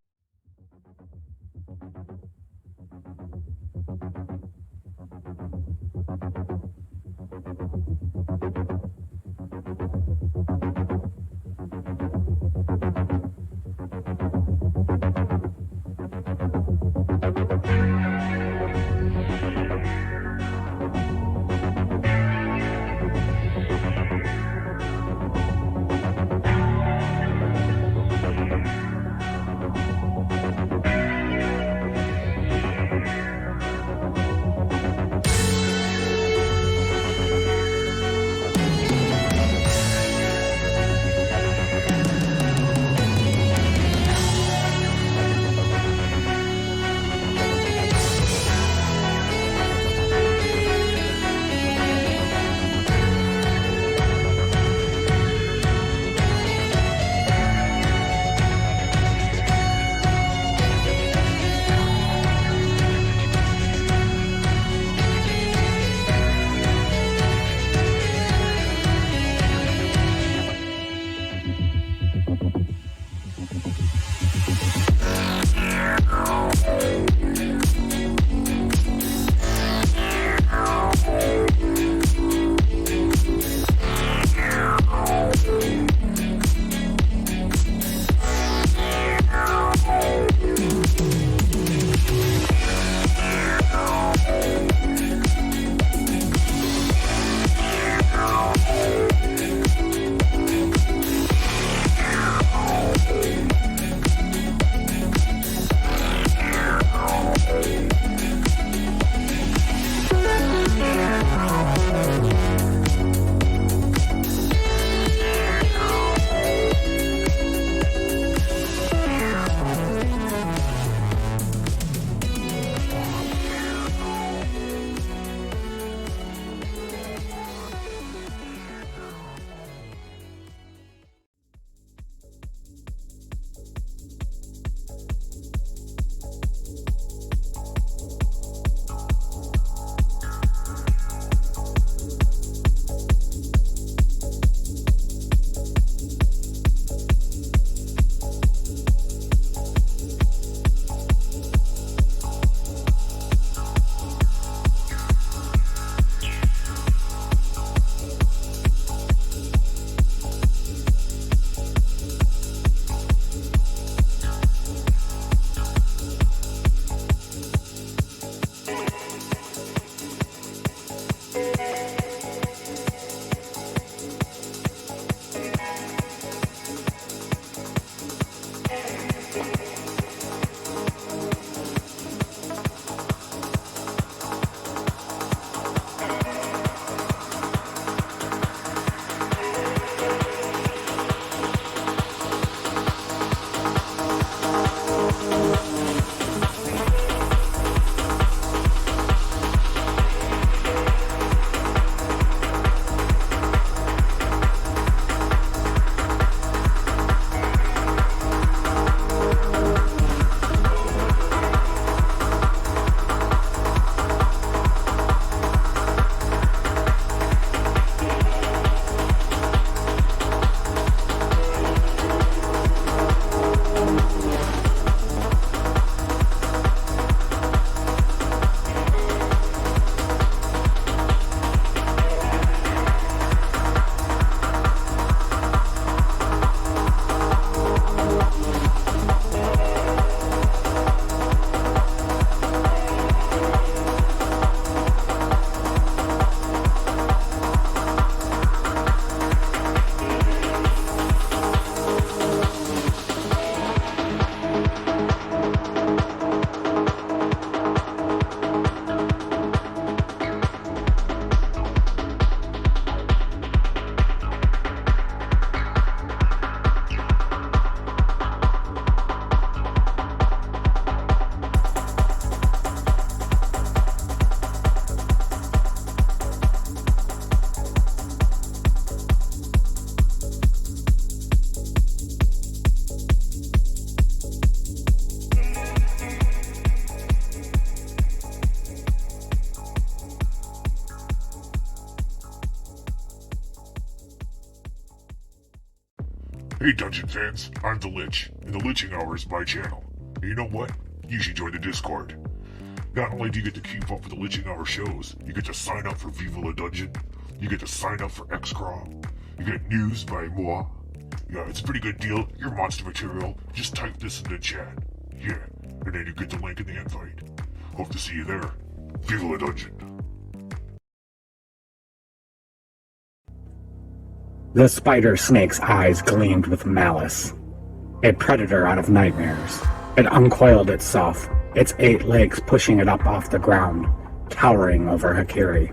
Hey Dungeon fans, I'm the Lich, and the Liching Hour is my channel. And you know what? You should join the Discord. Not only do you get to keep up with the Liching Hour shows, you get to sign up for Viva La Dungeon, you get to sign up for Xcraw, you get news by moi. Yeah, it's a pretty good deal. Your monster material, just type this in the chat. Yeah, and then you get the link in the invite. Hope to see you there. Viva La Dungeon. The spider snake's eyes gleamed with malice. A predator out of nightmares. It uncoiled itself, its 8 legs pushing it up off the ground, towering over Hakiri.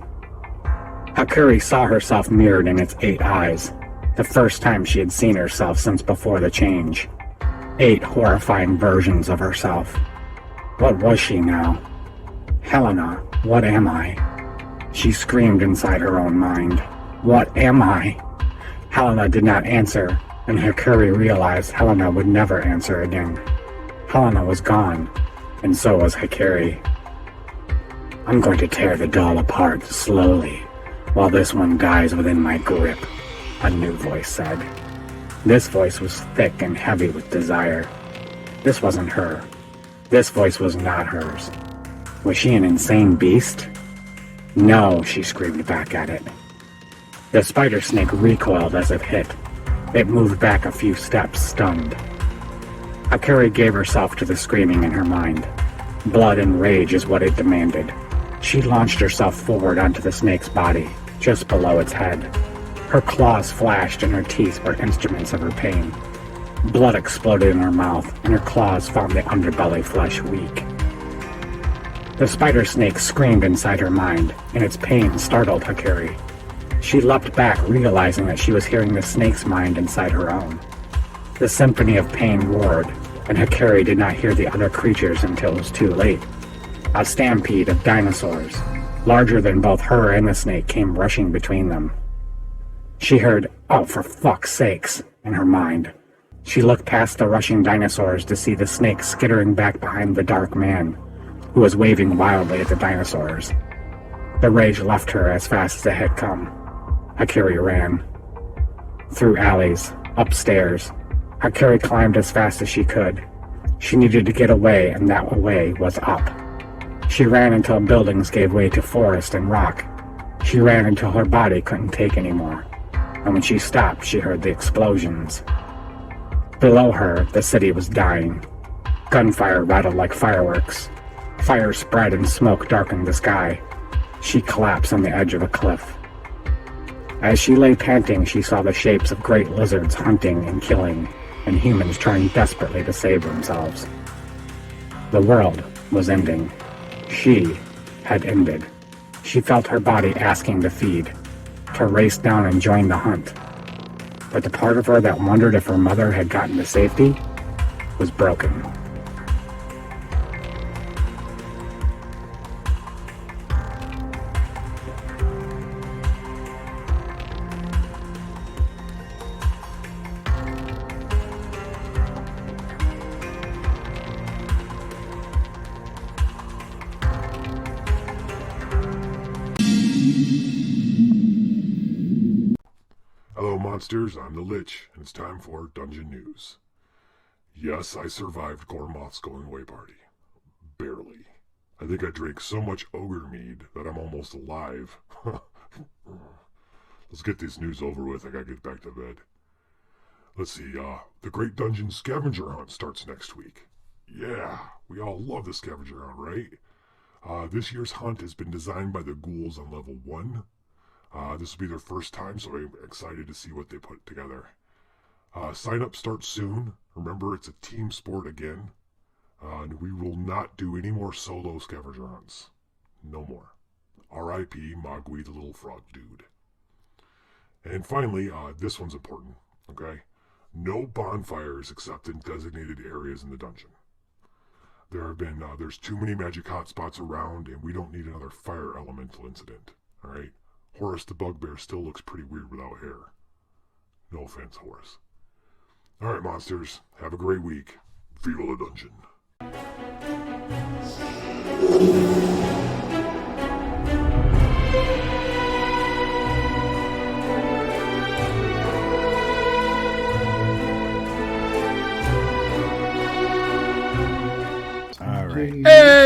Hakiri saw herself mirrored in its 8 eyes, the first time she had seen herself since before the change. 8 horrifying versions of herself. What was she now? Helena, what am I? She screamed inside her own mind. What am I? Helena did not answer, and Hakiri realized Helena would never answer again. Helena was gone, and so was Hakiri. I'm going to tear the doll apart slowly, while this one dies within my grip, a new voice said. This voice was thick and heavy with desire. This wasn't her. This voice was not hers. Was she an insane beast? No, she screamed back at it. The spider snake recoiled as if hit. It moved back a few steps, stunned. Hakiri gave herself to the screaming in her mind. Blood and rage is what it demanded. She launched herself forward onto the snake's body, just below its head. Her claws flashed and her teeth were instruments of her pain. Blood exploded in her mouth, and her claws found the underbelly flesh weak. The spider snake screamed inside her mind, and its pain startled Hakiri. She leapt back, realizing that she was hearing the snake's mind inside her own. The symphony of pain roared, and Hakiri did not hear the other creatures until it was too late. A stampede of dinosaurs, larger than both her and the snake, came rushing between them. She heard, "Oh, for fuck's sakes," in her mind. She looked past the rushing dinosaurs to see the snake skittering back behind the dark man, who was waving wildly at the dinosaurs. The rage left her as fast as it had come. Hakiri ran. Through alleys, upstairs. Hakiri climbed as fast as she could. She needed to get away, and that way was up. She ran until buildings gave way to forest and rock. She ran until her body couldn't take anymore. And when she stopped, she heard the explosions. Below her, the city was dying. Gunfire rattled like fireworks. Fire spread and smoke darkened the sky. She collapsed on the edge of a cliff. As she lay panting, she saw the shapes of great lizards hunting and killing, and humans trying desperately to save themselves. The world was ending. She had ended. She felt her body asking to feed, to race down and join the hunt. But the part of her that wondered if her mother had gotten to safety was broken. Hello monsters, I'm the Lich, and it's time for Dungeon News. Yes, I survived Gormoth's going away party. Barely. I think I drank so much ogre mead that I'm almost alive. Let's get this news over with, I gotta get back to bed. Let's see, the Great Dungeon Scavenger Hunt starts next week. Yeah, we all love the Scavenger Hunt, right? This year's hunt has been designed by the ghouls on level 1. This will be their first time, so I'm excited to see what they put together. Sign up starts soon. Remember, it's a team sport again. And we will not do any more solo scavenger hunts. No more. R.I.P. Mogwai the little frog dude. And finally, this one's important, okay? No bonfires except in designated areas in the dungeon. There's too many magic hotspots around, and we don't need another fire elemental incident, alright? Horace the Bugbear still looks pretty weird without hair. No offense, Horace. Alright, monsters. Have a great week. Viva la Dungeon.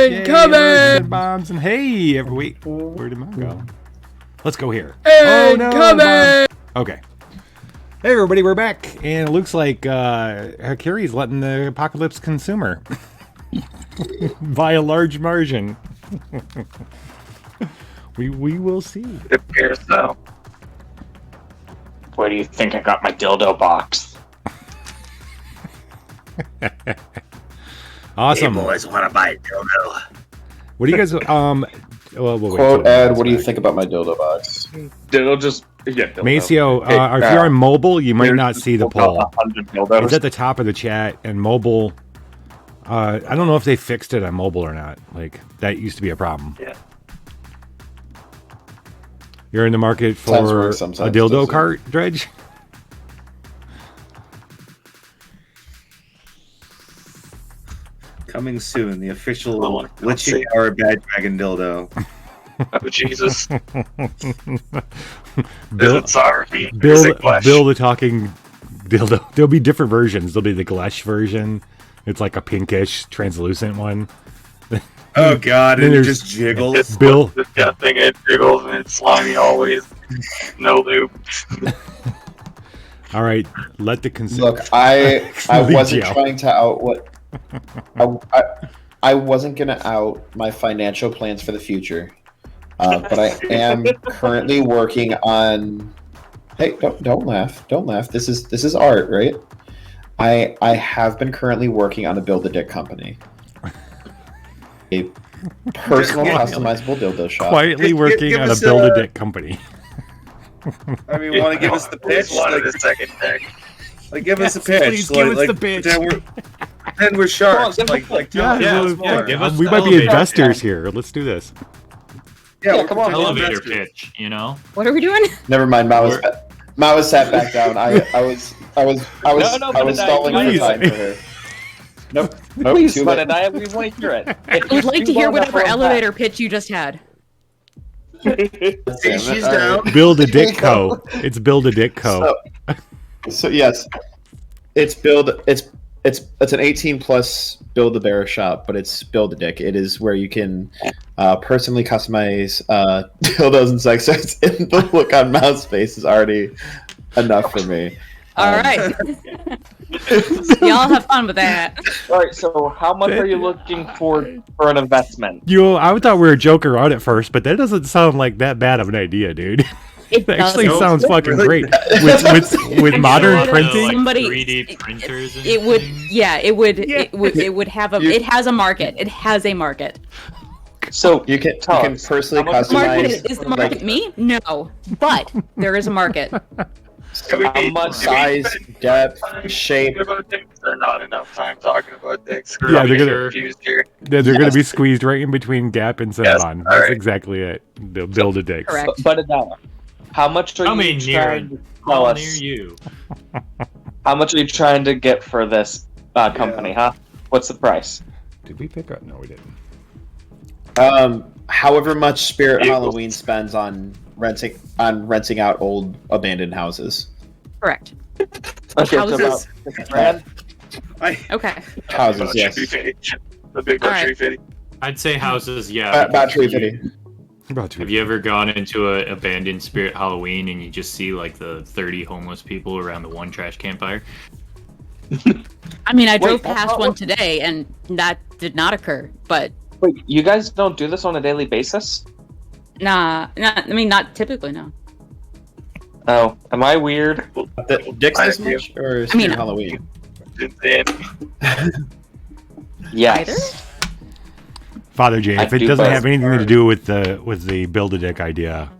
Incoming! Bombs and hey, wait, where did mine go? Let's go here. Incoming! Okay. Hey everybody, we're back, and it looks like Hakiri's letting the apocalypse consume her by a large margin. we will see. It appears so. Where do you think I got my dildo box? Awesome. Hey boys, want to buy a dildo? What do you guys Quote Ed, what do you think about my dildo box? Dildo just dildo. Maceo, Hey, if you're on mobile, you might not see the poll. 100 dildos. It's at the top of the chat, and mobile. I don't know if they fixed it on mobile or not. Like that used to be a problem. Yeah. You're in the market for Sometimes a works, sometimes dildo doesn't. cart, Dredge? Coming soon, the official Oh, glitching hour bad dragon dildo. Oh, Jesus. Bill, Sorry. Bill the talking dildo. There'll be different versions. There'll be the Glesh version. It's like a pinkish, translucent one. Oh god, Then and it there's- just jiggles. It's Bill. That thing, it jiggles and it's slimy always. No lube. All right, let the Look, I wasn't Gel. trying to out what I wasn't gonna out my financial plans for the future, but I am currently working on. Hey, don't laugh! Don't laugh. This is art, right? I have been currently working on a Build-A-Dick company, a personal customizable dildo shop. Quietly working give on a us Build-A-Dick company. I mean, want to give us the pitch? Wanted a second dick. Like, give us a Yes, pitch. please give us like, the pitch. Then we're sharks. Come on, Like tell Yeah, us more. give us we the might be elevator investors here. Let's do this. Yeah, Yeah, we're come on, potential Elevator investors. pitch, you know? What are we doing? Never mind. Mao was sat back down. I was Benedict, stalling for please. time for her. Nope. Please, Too late. Benedict, we want to hear it. I would like to hear whatever elevator pitch you just had. See, she's All down. right. Build a Dick Co. It's Build a Dick Co. So yes, it's an 18 plus Build a Bear shop, but it's Build a Dick. It is where you can personally customize dildos and sex toys, and the look on Mao's face is already enough for me. All right. Y'all have fun with that. All right, so how much are you looking for an investment? I thought we were joking around at first, but that doesn't sound like that bad of an idea, dude. It That actually doesn't. sounds fucking Really? great. With modern Lot of, printing. like, Somebody- 3D printers and It would, things. yeah, it would have a. It has a market. It has a market. So You can Thomas, personally how much- The market customize is the market me? No, but there is a market. how much size, depth, shape. Talking about dicks, there's not enough time talking about dicks. Yeah, they're gonna- confused here. They're going to be squeezed right in between Gap and Yes, Cinnabon. all That's right. exactly it. They'll build a Dick. Correct. Benedict, how much are Coming you near, trying to tell all us? near you. How much are you trying to get for this company, huh? What's the price? Did we pick up? No, we didn't. However much Spirit Equals. Halloween spends on renting out old abandoned houses. Correct. Okay, Houses. so about 50 grand. Okay. Houses, yes. The big All right. tree fitty. I'd say houses, yeah. About because 350. About two. Have you ever gone into an abandoned Spirit Halloween and you just see like the 30 homeless people around the one trash campfire? I mean, I drove Wait, past one today, and that did not occur. But Wait, you guys don't do this on a daily basis? nah, I mean, not typically. No. Oh, am I weird? Dicks this I do. much or I Spirit mean- Halloween? Yes. Father J, I if it do doesn't both. have anything to do with the Build a Dick idea,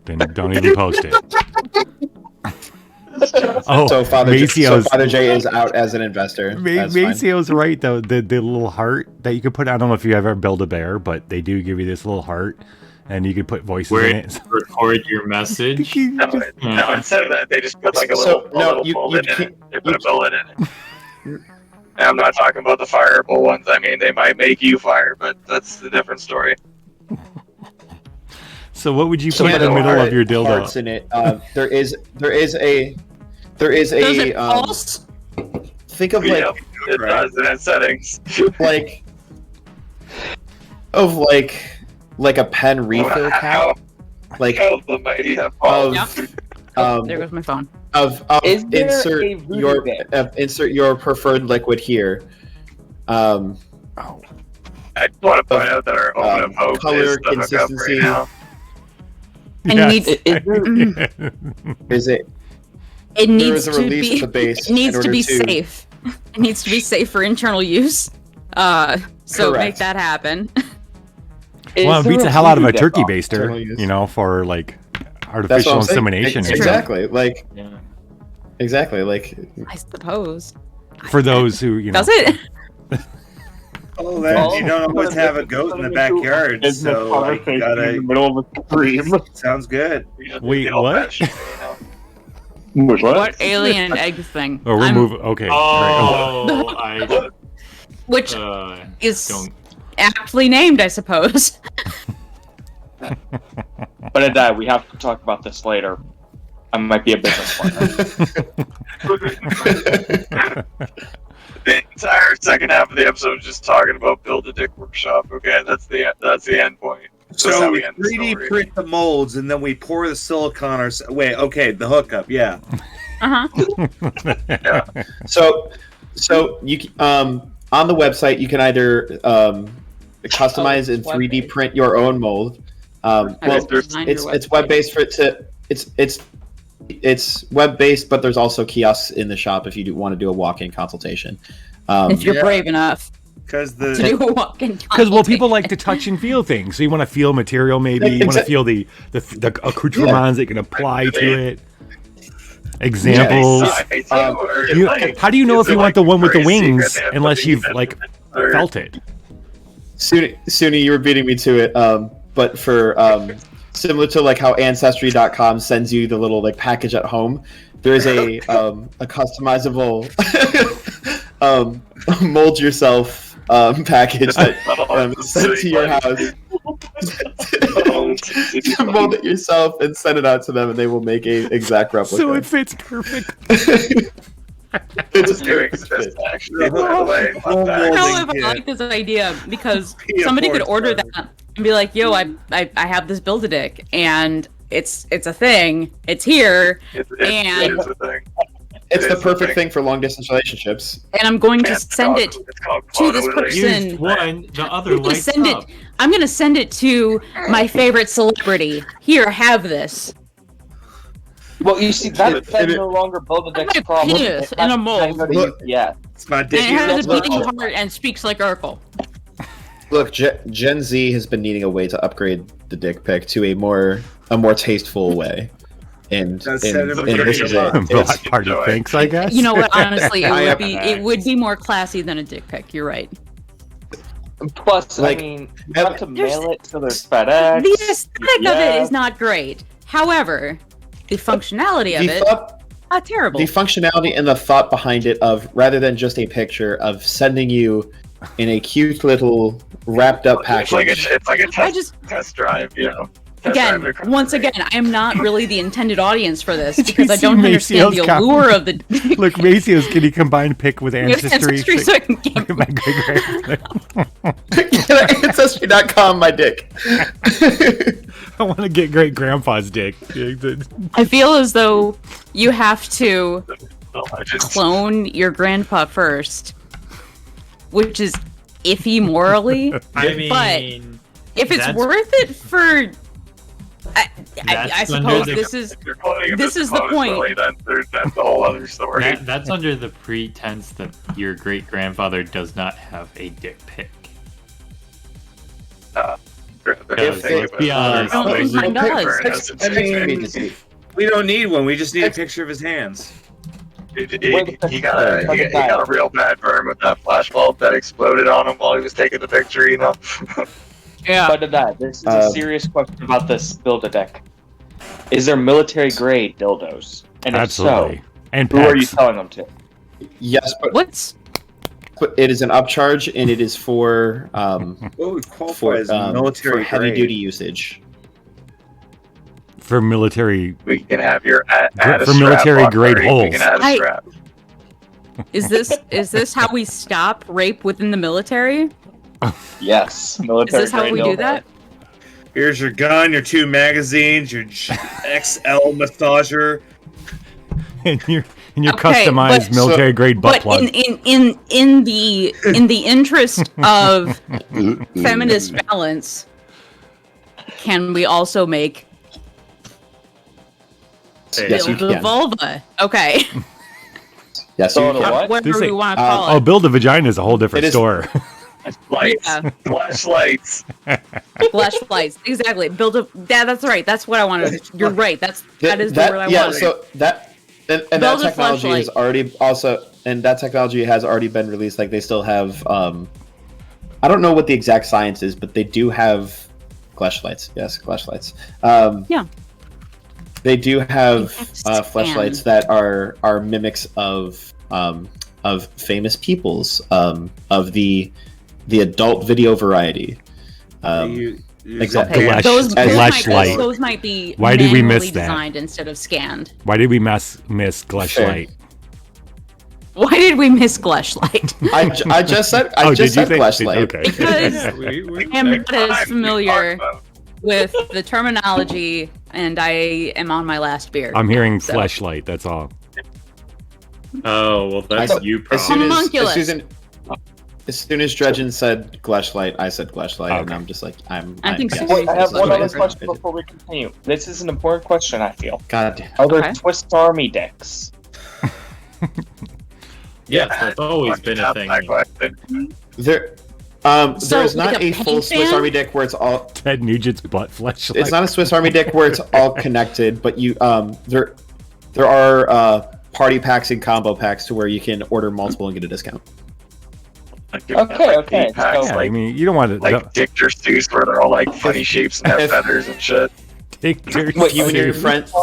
then don't even post it. Oh, So Father Macio's, J is out as an investor. That's fine. Macio's right though. The little heart that you could put. I don't know if you ever build a bear, but they do give you this little heart, and you could put voices Where in you it. record your message. No, instead of that, they just put like a So, little, no, a little you bullet in can't- it. They put a bullet in it. And I'm not talking about the fireable ones. I mean, they might make you fire, but that's a different story. So what would you So put in the middle of your dildo? Hearts in it. There is a Does it think of like Yep, it does in its settings. like of like a pen refill cap, like How the mighty have of fallen. There goes my phone. of Is there insert a voodoo your dick? insert your preferred liquid here. I just want to point out that our own of hope color, is the hookup consistency. right now. And Yes. Is it? It There needs is a to release be. of the base It needs in to order be safe. It needs to be safe for internal use. So make Correct. that happen. Well, it there beats a the hell out of a voodoo turkey dick? baster, Internal use. you know, for like That's what artificial I'm saying. insemination. and stuff. Exactly. Like Yeah. exactly. Like I suppose. For those who, you know. Does it? Oh, then you don't always have a goat in the backyard, so like, you in the gotta. middle of a stream. Sounds good. Wait, The old what? fashioned way, you know? What alien egg thing? Oh, we're I'm- moving. Okay. all right. Oh, I Which is don't. aptly named, I suppose. But we have to talk about this later. I might be a business partner. The entire second half of the episode is just talking about Build a Dick Workshop. Okay, that's the end point. That's how So we we end the 3D story. print the molds, and then we pour the silicone. Wait, okay, the hookup, yeah. so you on the website you can either customize and 3D print your own mold. Well, it's web based for it to it's web based, but there's also kiosks in the shop if you do want to do a walk-in consultation. If you're Yeah. brave enough Because to do a walk-in Because well, people consultation. like to touch and feel things, so you want to feel material. Maybe you want to feel the accoutrements that you can apply to it. Examples. How do you know if you want the one with the wings unless you've like felt it? Suni, you were beating me to it. But for similar to like how Ancestry.com sends you the little like package at home, there is a customizable mold yourself package that sent to your house. Mold it yourself and send it out to them, and they will make a exact replica. So it fits perfect. It's doing exist, actually, by the way. Fun fact. However, I like this idea because somebody could order that and be like, "Yo, I have this Build-A-Dick, and it's a thing. It's here, It's and a thing. It's the perfect thing for long distance relationships. and I'm going to send it It's called to this photo person. Use one, the other I'm gonna lights send up. it. I'm gonna send it to my favorite celebrity. Here, have this. Well, you see, that's no longer Build-A-Dick's My problem. penis in a mold. Yeah. It's my And dick. it has a Look. beating heart and speaks like Urkel. Look, Gen Z has been needing a way to upgrade the dick pic to a more tasteful way, and That's this is it. Black It's- party thinks, I guess. You know what? Honestly, I it would be more classy than a dick pic. You're right. Plus, Like, I mean, you have to mail it to their FedEx. The aesthetic of it UPS. is not great. However, the functionality of the it, thought, not terrible. the functionality and the thought behind it of rather than just a picture of sending you in a cute little wrapped up It's like package. a I just test drive, you know. again, once again, I am not really the intended audience for this because I see don't understand the Macio's comment? allure of the. Look, Macio's getting combined pick with With ancestry. so I can get- My great-grandmother. Ancestry.com, my dick. I want to get great grandpa's dick. I feel as though you have to I just clone your grandpa first, which is iffy morally. I mean, But if it's that's- worth it for, I That's suppose under the- this is if you're cloning this this is the clone, point. really, that's a whole other story. that's under the pretense that your great grandfather does not have a dick pic. If let's be honest, I don't think mine does. That makes me We don't need one. We just need a picture of his hands. He got a real bad burn with that flashbulb that exploded on him while he was taking the picture, you know. Yeah. But this is a serious question about this Build-A-Dick. Is there military grade dildos? And if Absolutely. so, And who are you pecs. selling them to? Yes, What's but it is an upcharge, and it is for What would qualify for as military heavy grade? duty usage. For military. We can have your For military grade holes. We can add a I- strap. is this how we stop rape within the military? Yes. Is Military this how grade we do dildo. that? Here's your gun, your 2 magazines, your XL massager. and your Okay, customized but- military grade butt But plug. in the interest of feminist balance, can we also make Yes, you the can. vulva? Okay. Yes, you So do can. what? Whatever we want to uh, call Oh, it. build a vagina is a whole different It is- store. Lights, Yeah. flashlights. Flashlights. Exactly. Build a. Yeah, that's right. That's what I wanted. You're right. That is the word I yeah, wanted. so that and that Build a technology flashlight. is already also and that technology has already been released. Like they still have I don't know what the exact science is, but they do have flashlights. Yes, flashlights. Yeah. They do have Scan. flashlights that are mimics of famous people's of the adult video variety. Glash- Exactly. Those Flashlight. might be Why did we miss manually that? designed instead of scanned. Why did we miss Glashlight? Why did we miss Glashlight? I just said Oh, did you said think? flashlight. Okay. Because I am not as familiar with the terminology, and I am on my last beer. I'm hearing So- flashlight. That's all. Oh, well, that's I- you As soon problem. Homunculus. as soon as Dredgen said flashlight, I said flashlight, and Okay. I'm just like, I think yes, so. Wait, I this have is one what other it is. question before we continue. This is an important question, I feel. God damn. Are there Okay. Swiss Army dicks? Yes, that's always been a thing. There, So, there is like not a a full paint Swiss fan? Army dick where it's all. Ted Nugent's butt flashlight. It's not a Swiss Army dick where it's all connected, but you there are party packs and combo packs to where you can order multiple and get a discount. Okay. Packs, Yeah, I like, mean, you don't want to like Dictor Seuss, where they're all like funny shapes and have if- feathers and shit. take your What you and your suit. friends,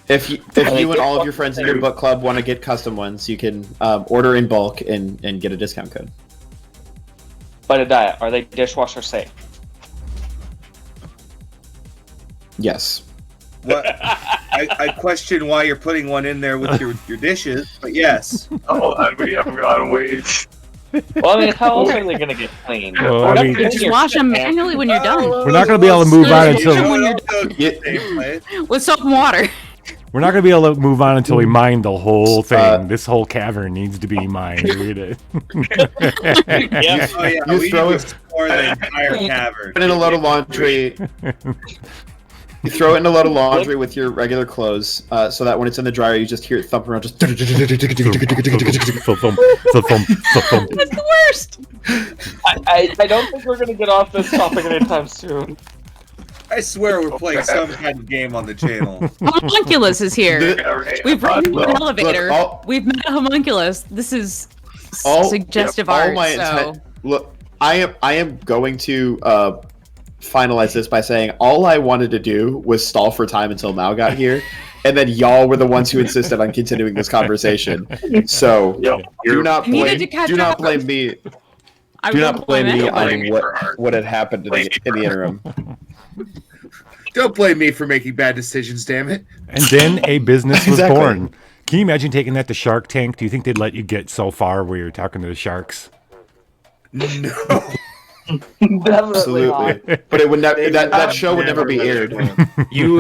if you and all of your friends in your book club want to get custom ones, you can order in bulk and get a discount code. But a diet, are they dishwasher safe? Yes. What? I question why you're putting one in there with your dishes, but yes. Oh, we haven't gotten wait. Well, I mean, how else are they gonna get clean? Well, We're I not mean- gonna Just get wash them shit, man. manually when you're done We're not going to be able to move on until with soap and water. we're not going to be able to move on until we mine the whole thing. This whole cavern needs to be mined. Read it. Yep. Oh yeah, You we throw need it- to explore the entire cavern. Put in a load of laundry. You throw it in a load of laundry with your regular clothes, so that when it's in the dryer, you just hear it thump around. Just Thump, thump, thump. That's the worst. I don't think we're gonna get off this topic anytime soon. I swear we're playing some kind of game on the channel. Homunculus is here. We've ridden an elevator. all- We've met a homunculus. This is all- suggestive all art. my So intent- Look, I am going to finalize this by saying all I wanted to do was stall for time until Mao got here, and then y'all were the ones who insisted on continuing this conversation. So do not I needed blame to catch do not up. blame me. I Do will not blame me anyway. on what had happened in the interim. Don't blame me for making bad decisions, damn it. And then a business was Exactly. born. Can you imagine taking that to Shark Tank? Do you think they'd let you get so far where you're talking to the sharks? No. Absolutely, but it would never. That show would never be aired. You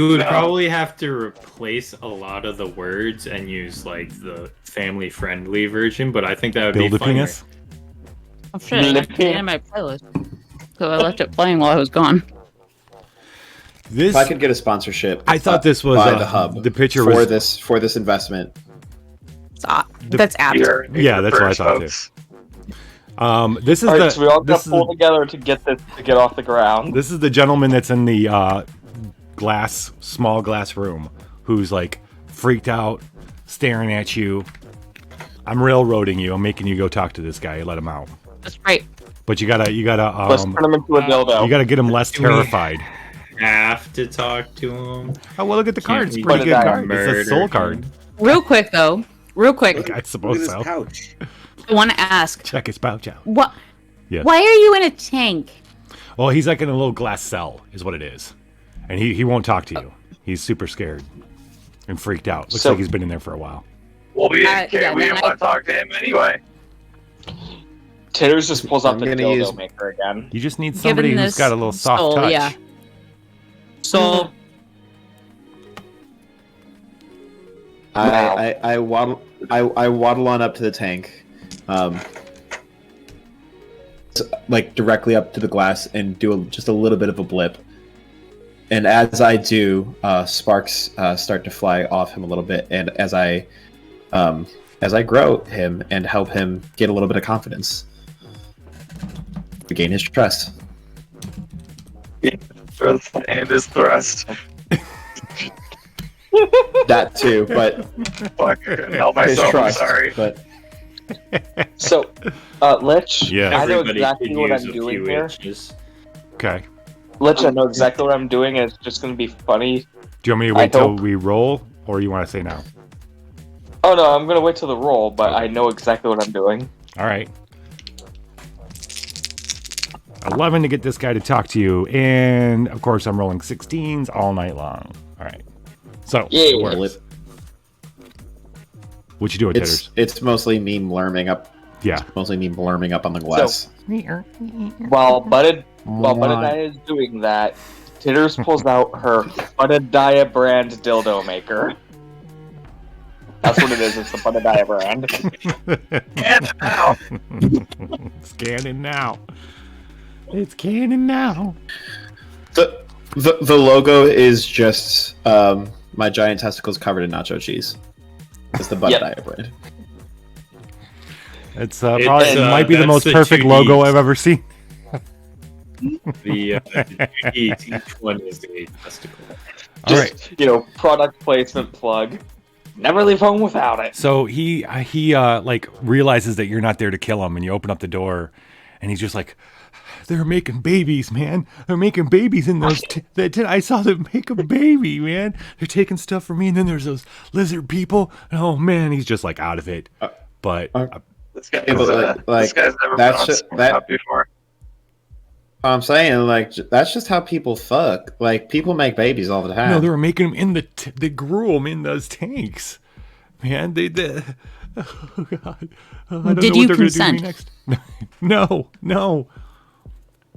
would probably have to replace a lot of the words and use like the family friendly version, but I think that would Build be a funnier. penis? Oh shit! I left it in my playlist, so I left it playing while I was gone. This If I could get a sponsorship, I thought this was by the hub. the picture for was this investment. That's apt. Yeah, that's what I thought too. This is All right, the so we all this got to pull together to get off the ground. This is the gentleman that's in the small glass room who's like freaked out, staring at you. I'm railroading you. I'm making you go talk to this guy. Let him out. That's right. But you gotta Let's turn him into a dildo. you gotta get him less Do we- terrified. Have to talk to him. Oh well, look at the card. It's a we pretty put good it card. down? It's a soul card. Real quick though, real quick, I Look suppose at this so. couch. I want to ask, Check his pouch out. what? Yes. Why are you in a tank? Well, he's like in a little glass cell, is what it is, and he won't talk to you. He's super scared and freaked out. Looks So- like he's been in there for a while. Well, we didn't care. yeah, We then didn't want to talk to him anyway. Titters just pulls out I'm the gonna dildo use- maker again. You just need somebody Given who's this got a little soft soul, touch. yeah. So I waddle on up to the tank, like directly up to the glass and do just a little bit of a blip. And as I do, sparks start to fly off him a little bit, and as I grow him and help him get a little bit of confidence, regain his trust. And his thrust. That too, but Fuck, I couldn't help his myself. I'm trust. sorry. But So, Lich, Yeah. I know Everybody exactly could what use I'm a doing few here. inches. Okay. Lich, I know exactly what I'm doing, and it's just going to be funny. Do you want me to wait till we roll, or you want to say now? Oh no, I'm going to wait till the roll, but I know exactly what I'm doing. All right. 11 to get this guy to talk to you, and of course I'm rolling 16s all night long. All right. So Yeah. it works. What you doing, Titters? it's mostly me blurming up. Yeah. Mostly me blurming up on the glass. While Buttedaya is doing that, Titters pulls out her Buttedaya brand dildo maker. That's what it is. It's the Buttedaya brand. Scanning now. It's canning now. The logo is just my giant testicles covered in nacho cheese. It's the Buttedaya brand. It's probably it might be the most the perfect 2Ds. logo I've ever seen. The 2Ds, each one is a testicle. All right. Product placement plug. Never leave home without it. So he like realizes that you're not there to kill him, and you open up the door, and he's just like, "They're making babies, man. They're making babies in those. I saw them make a baby, man. They're taking stuff from me, and then there's those lizard people. Oh man, he's just like out of it. But This guy's, Yeah, but, this guy's never been that's on just- Smart before. I'm saying, like, that's just how people fuck. Like, people make babies all the time. no, they were making them in they grew them in those tanks, man. They oh god. I don't Did know you what they're gonna do to me consent? next. No.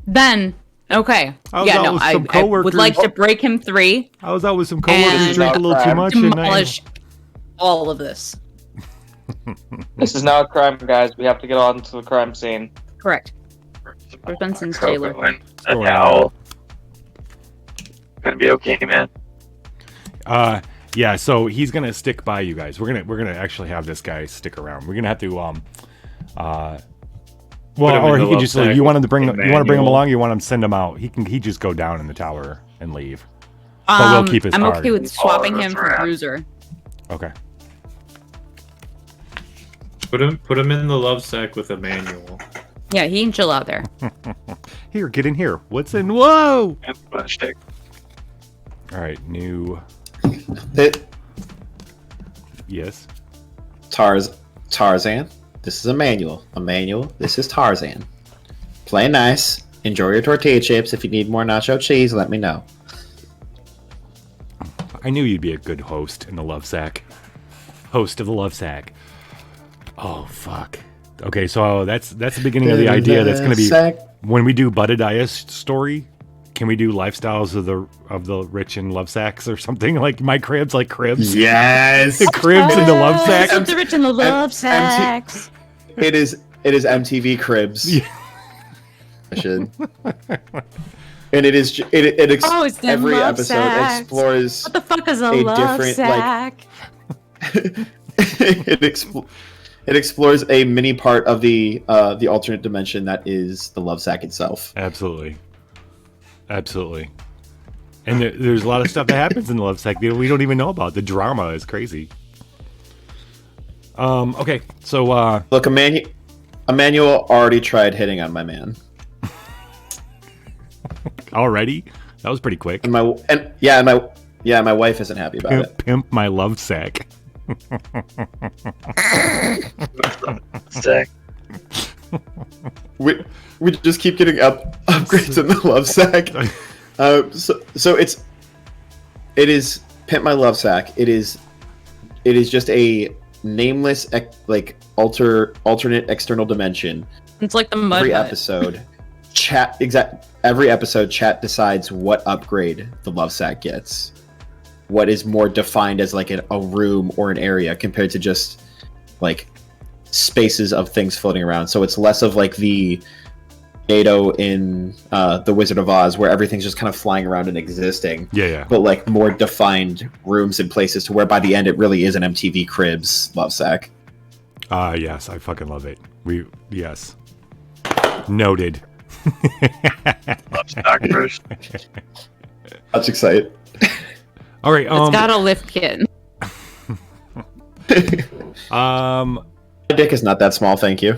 Then, okay. I was Yeah, out no, with I some would coworkers. like to break him 3 I was out with some coworkers And- drink a little too much, and I, demolish all of this. This is now a crime, guys. We have to get on to the crime scene. Correct. Where's Benson's Taylor? A towel. Gonna be okay, man. yeah. So he's gonna stick by you guys. We're gonna actually have this guy stick around. We're gonna have to Put him or in he the can just love you want him to sack bring with you want to bring him Emmanuel. along. You want him to send him out. He just go down in the tower and leave. But we'll keep his I'm card. okay with swapping him for Alright. Bruiser. Okay. Put him in the love sack with Emmanuel. Yeah, he can chill out there. Here, get in here. What's in? Whoa! And bunch stick. All right, new. Yes. Tarzan. This is Emmanuel. Emmanuel, this is Tarzan. Play nice. Enjoy your tortilla chips. If you need more nacho cheese, let me know. I knew you'd be a good host in the love sack. Host of the love sack. Oh fuck. Okay, so that's the beginning of the idea. That's gonna be when we do Buttediah's story. Can we do lifestyles of the rich in love sacks or something like my cribs, like cribs? Yes. The cribs in the love sack. Of the rich and the love sacks. It is MTV Cribs. Yeah. I should. And it is Oh, it's them every love episode sacks. explores What the fuck is a a love different, sack? it explores a mini part of the alternate dimension that is the love sack itself. Absolutely. And there's a lot of stuff that happens in the love sack that we don't even know about. The drama is crazy. Okay, so Look, Emmanuel already tried hitting on my man. already that was pretty quick. And my wife isn't happy about it. Pimp my love sack. Sick. We just keep getting upgrades in the love sack. So it is Pimp My Love Sack. It is just a nameless alternate external dimension It's like the mud every hut. episode, chat decides what upgrade the love sack gets. What is more defined as like a room or an area compared to just like spaces of things floating around. So it's less of like the NATO in The Wizard of Oz, where everything's just kind of flying around and existing. Yeah. But like more defined rooms and places to where by the end it really is an MTV Cribs love sack. Yes, I fucking love it. Yes. Noted. Love sack first. That's exciting. All right. It's got a lift kit. My dick is not that small, thank you.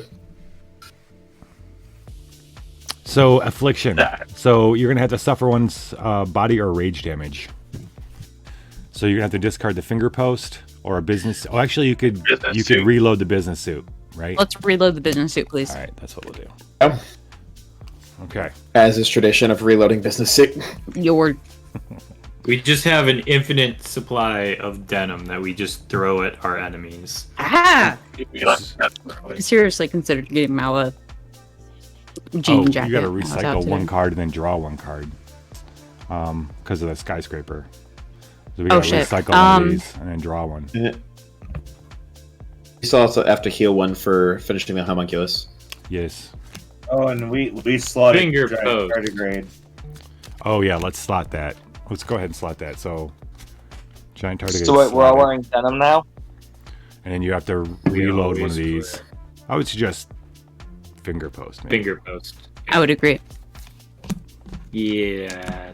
So affliction. So you're gonna have to suffer one's body or rage damage. So you're gonna have to discard the finger post or a business. Oh, actually, you could reload the business suit, right? Let's reload the business suit, please. All right, that's what we'll do. Oh. Okay. As is tradition of reloading business suit. We just have an infinite supply of denim that we just throw at our enemies. I seriously considered getting Mal a jean jacket. You gotta recycle one card and then draw one card. Because of the skyscraper. So we gotta recycle one of these and then draw one. You still also have to heal one for finishing the homunculus. Yes. Oh, and we slotted Finger giant post. tardigrade. Oh yeah, let's slot that. Let's go ahead and slot that. So giant tardigrade. So wait, we're all wearing denim now? And then you have to reload one of these. I would suggest finger post. Maybe. Finger post. I would agree. Yeah.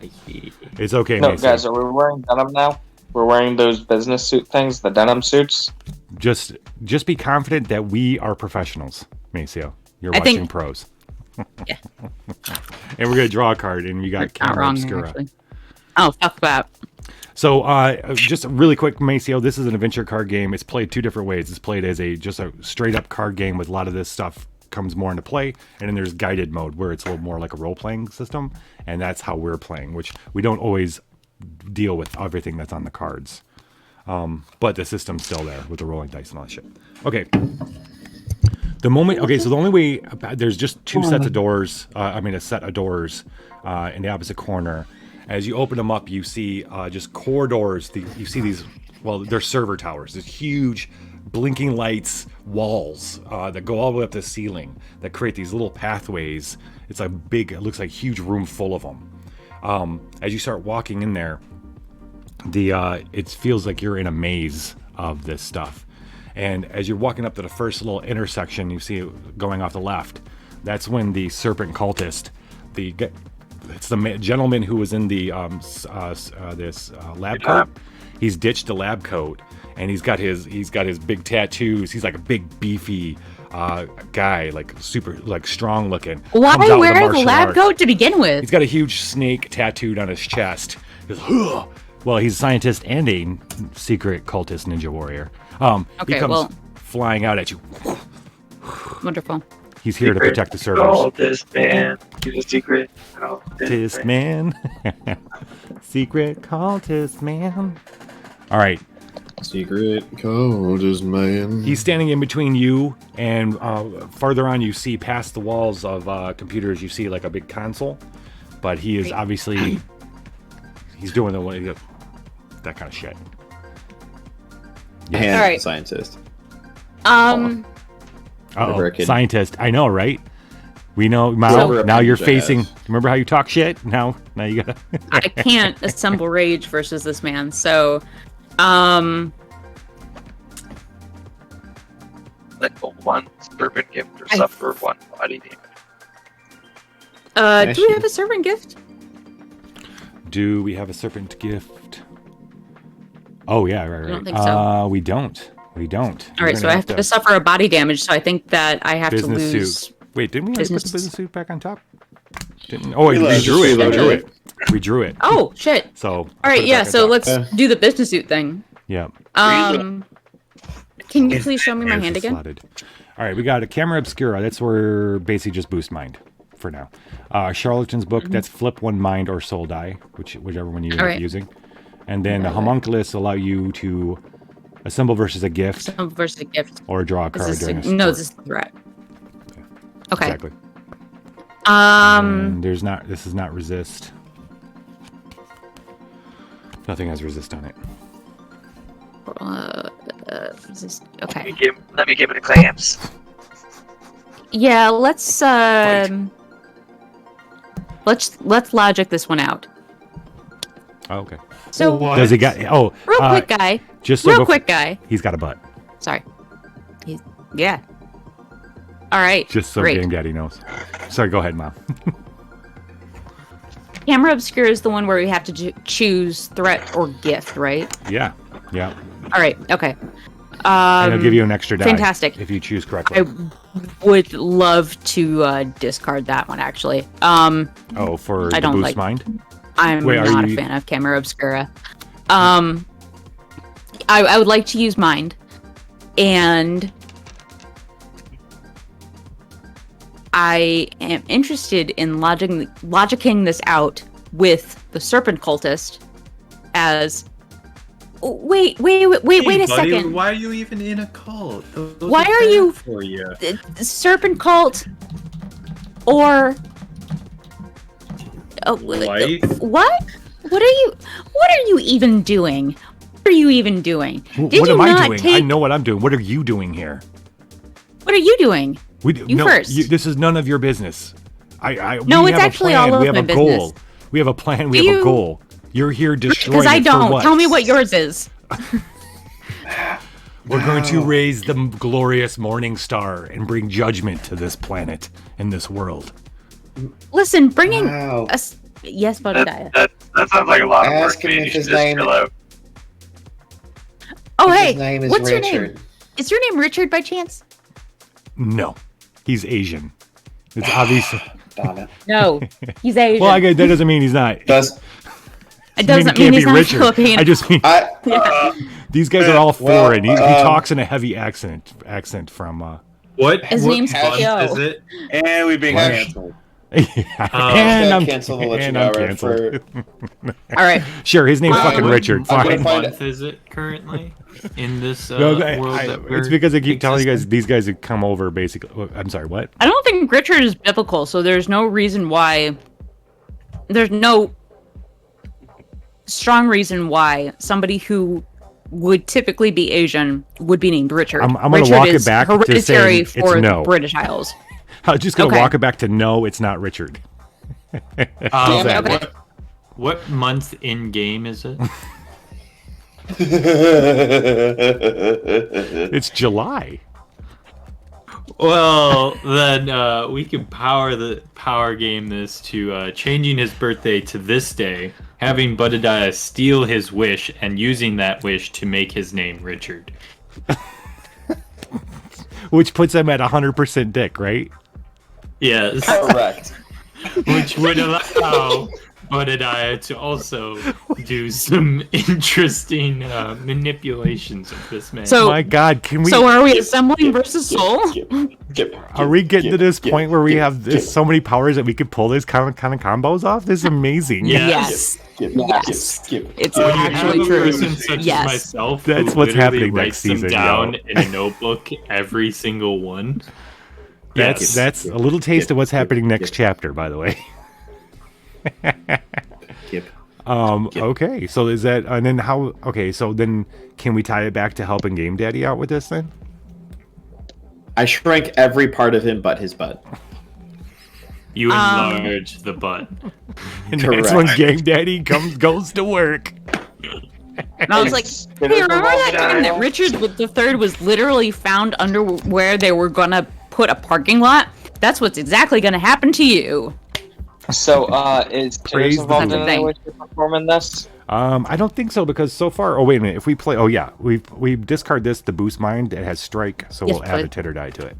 It's okay, No, Mason. guys, are we wearing denim now? We're wearing those business suit things, the denim suits. Just be confident that we are professionals, Maceo. You're I watching think- pros. Yeah. And we're gonna draw a card, and you got Not Camera wrong there, Obscura. actually. Oh, fuck that. So, just really quick, Maceo, this is an adventure card game. It's played two different ways. It's played as just a straight up card game with a lot of this stuff comes more into play, and then there's guided mode where it's a little more like a role playing system, and that's how we're playing, which we don't always deal with everything that's on the cards. But the system's still there with the rolling dice and all that shit. Okay. So the only way, there's just two sets of doors, a set of doors in the opposite corner. As you open them up, you see just corridors. You see these, they're server towers. There's huge blinking lights, walls that go all the way up to the ceiling that create these little pathways. It's it looks like a huge room full of them. As you start walking in there, it feels like you're in a maze of this stuff. And as you're walking up to the first little intersection, you see it going off the left. That's when the serpent cultist, it's the gentleman who was in the lab coat. He's ditched the lab coat, and he's got his big tattoos. He's like a big beefy guy, like super strong looking. Why wear the lab coat to begin with? He's got a huge snake tattooed on his chest. He goes, "Ugh." Well, he's a scientist and a secret cultist ninja warrior. He comes flying out at you. Wonderful. He's here to protect the servers. Cultist man. He's a secret cultist man. Secret cultist man. All right. Secret cultist man. He's standing in between you and farther on you see past the walls of computers, you see like a big console. But he is obviously... He's doing that kind of shit. And all right. Scientist. Scientist. I know, right? We know, Mal. Now you're facing. Remember how you talk shit? Now you gotta. I can't assemble rage versus this man. So, like one serpent gift or suffer one body damage. Do we have a servant gift? Do we have a serpent gift? Oh yeah, right. I don't think so. We don't. All right, so I have to suffer a body damage. So I think that I have to lose. Suit. Wait, didn't we already put the business suit back on top? Didn't? Oh, we drew it. We drew it. Oh shit. So. All right, yeah. So let's do the business suit thing. Yeah. Can you please show me my hand again? Slotted. All right, we got a Camera Obscura. That's where basically just boost mind for now. Charlatan's Book. That's flip one mind or soul die, whichever one you end up using. And then the Homunculus allow you to assemble versus a gift. Assemble versus a gift. Or draw a card during a no, this is a threat. Okay. Exactly. Um. There's not. This is not resist. Nothing has resist on it. Okay. Let me give it a glance. Yeah. Let's logic this one out. Oh, okay. So Does he got? Oh, real quick, guy. Just so real quick, guy. He's got a butt. Sorry. Yeah. All right. Just so great. Game Daddy knows. Sorry. Go ahead, Mom. Camera obscure is the one where we have to choose threat or gift, right? Yeah. Yeah. All right. Okay. And I'll give you an extra die. Fantastic. If you choose correctly. I would love to discard that one, actually. Oh, for I the don't boost like. mind? I'm Wait, not a fan of Camera Obscura. I would like to use Mind, and I am interested in logicking this out with the Serpent Cultist as. Wait a second. Why are you even in a cult? Why are you for you? The Serpent Cult or Wife? What? What are you even doing? What are you even doing? What am I doing? I know what I'm doing. What are you doing here? What are you doing? You first. This is none of your business. No, it's actually all of we have my a goal. business. We have a plan. We have a goal. You're here destroying Because I it for don't. what? Tell me what yours is. We're going to raise the glorious morning star and bring judgment to this planet and this world. Listen, bringing us. Yes, Buddiah. That sounds like a lot of work. Ask him man. if You his should just name- chill out. Oh, hey. His name is What's your Richard. name? Is your name Richard by chance? No, he's Asian. It's obvious. Darn it. No, he's Asian. Well, that doesn't mean he's not. it I doesn't mean, mean it he's can't not be Richard. Filipino. I just mean these guys are all foreign. He talks in a heavy accent from. What? His what name's month Joe. is it? And we've been What? canceled. and I'm cancel the and Legend I'm Hour canceled. All right. Sure, his name's fucking I'm Richard. gonna Fine. find Month is it currently in this No, world that we're it's because I keep telling you guys existing? these guys have come over basically. I'm sorry, what? I don't think Richard is biblical, so there's no reason why. There's no strong reason why somebody who would typically be Asian would be named Richard. I'm gonna Richard walk it is back to hereditary saying it's for no. the British Isles. I'm just gonna Okay. walk it back to no, it's not Richard. Okay. What month in game is it? It's July. Well, then we can power game this to changing his birthday to this day, having Buddiah steal his wish, and using that wish to make his name Richard. Which puts him at 100% dick, right? Yes. Correct. Which would allow Buddiah to also do some interesting manipulations of this man. So, My God, can we? so are we assembling versus Soul? Are we getting to this point where we have so many powers that we could pull this kind of combos off? This is amazing. Yes. Yes. It's When you have actually a true. person such Yes. as myself, That's who what's literally happening writes next them season, down yo. in a notebook, every single one. That's a little taste of what's happening next chapter, by the way. Okay, so is that, and then how? Okay, so then can we tie it back to helping Game Daddy out with this then? I shrank every part of him but his butt. You enlarge the butt. And that's when Game Daddy goes to work. And I was like, hey, remember that time that Richard the Third was literally found under where they were gonna put a parking lot? That's what's exactly gonna happen to you. So, is Praise Tears the involved in Lord. any way to perform in this? I don't think so because so far. Oh wait a minute. If we play, oh yeah, we discard this to boost mind. It has strike, so Yes, we'll add a please. titter die to it.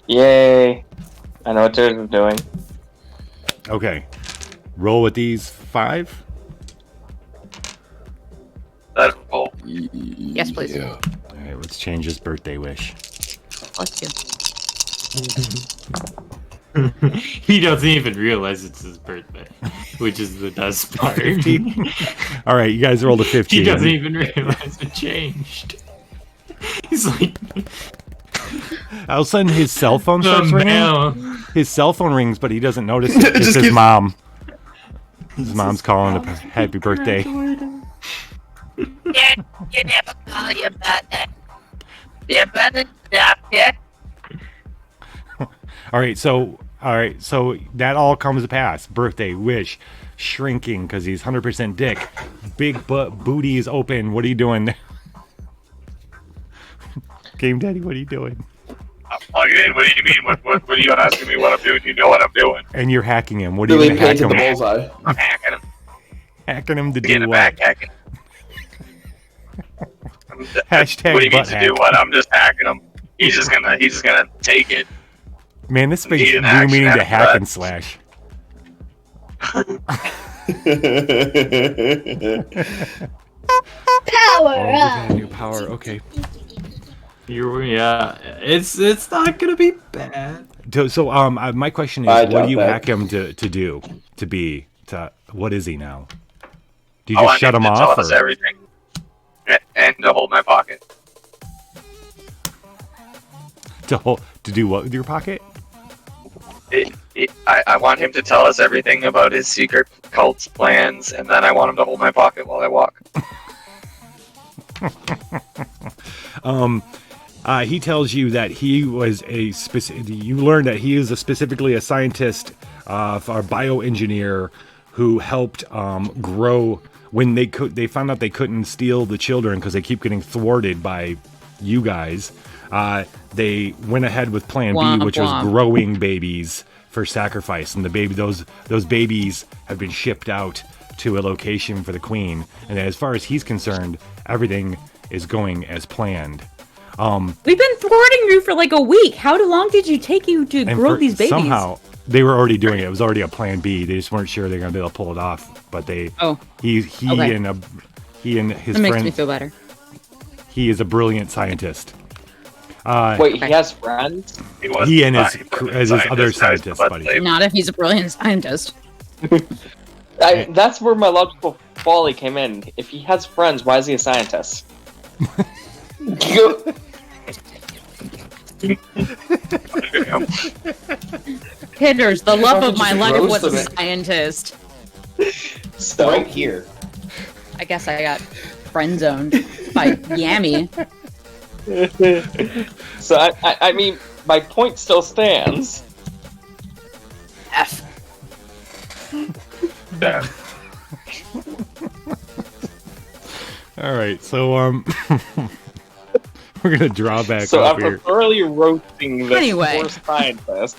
Yay! I know what Tears is doing. Okay, roll with these 5. That's cool. Yes, please. All right, let's change his birthday wish. Let's do. He doesn't even realize it's his birthday, which is the best part. 15. All right, you guys rolled a 15. He doesn't even realize it changed. He's like, All of a sudden, his cell phone starts ringing. His cell phone rings, but he doesn't notice it. It's his mom. His mom's calling a happy birthday. Dad, you never call your mother. Your mother stopped it. All right, so that all comes to pass. Birthday wish, shrinking because he's 100% dick. Big booty is open. What are you doing? Game Daddy, what are you doing? I'm plugging in. What do you mean? What are you asking me what I'm doing? You know what I'm doing. And you're hacking him. What are you going to hack him? I'm hacking him. Hacking him to Get do it what? back, hacking. Hashtag what do you mean butt to hack. do what? I'm just hacking him. He's just gonna take it. Man, this makes Need you an action meaning to after hack that. and slash. Power New power. Okay. It's not gonna be bad. So my question is, I what do doubt you that. hack him to do? What is he now? Do you I just want shut him to off? tell us Or? everything, and to hold my pocket. To do what with your pocket? I want him to tell us everything about his secret cult's plans, and then I want him to hold my pocket while I walk. He tells you that he was you learned that he is specifically a scientist, a bioengineer who helped grow when they found out they couldn't steal the children because they keep getting thwarted by you guys. They went ahead with Plan B, which was growing babies for sacrifice, and those babies have been shipped out to a location for the queen. And as far as he's concerned, everything is going as planned. We've been thwarting you for like a week. How long did you take you to grow these babies? Somehow they were already doing it. It was already a Plan B. They just weren't sure they're gonna be able to pull it off. But they, he Okay. and his That makes friend, me feel better. he is a brilliant scientist. Wait, he has friends? He and his other scientist buddies. Not if he's a brilliant scientist. That's where my logical folly came in. If he has friends, why is he a scientist? Hitters, the love of my life was a Roast him. scientist. Right here. I guess I got friend zoned by Yammy. So I mean, my point still stands. F. All right, so we're gonna draw back So up after here. thoroughly roasting this Anyway. poor scientist,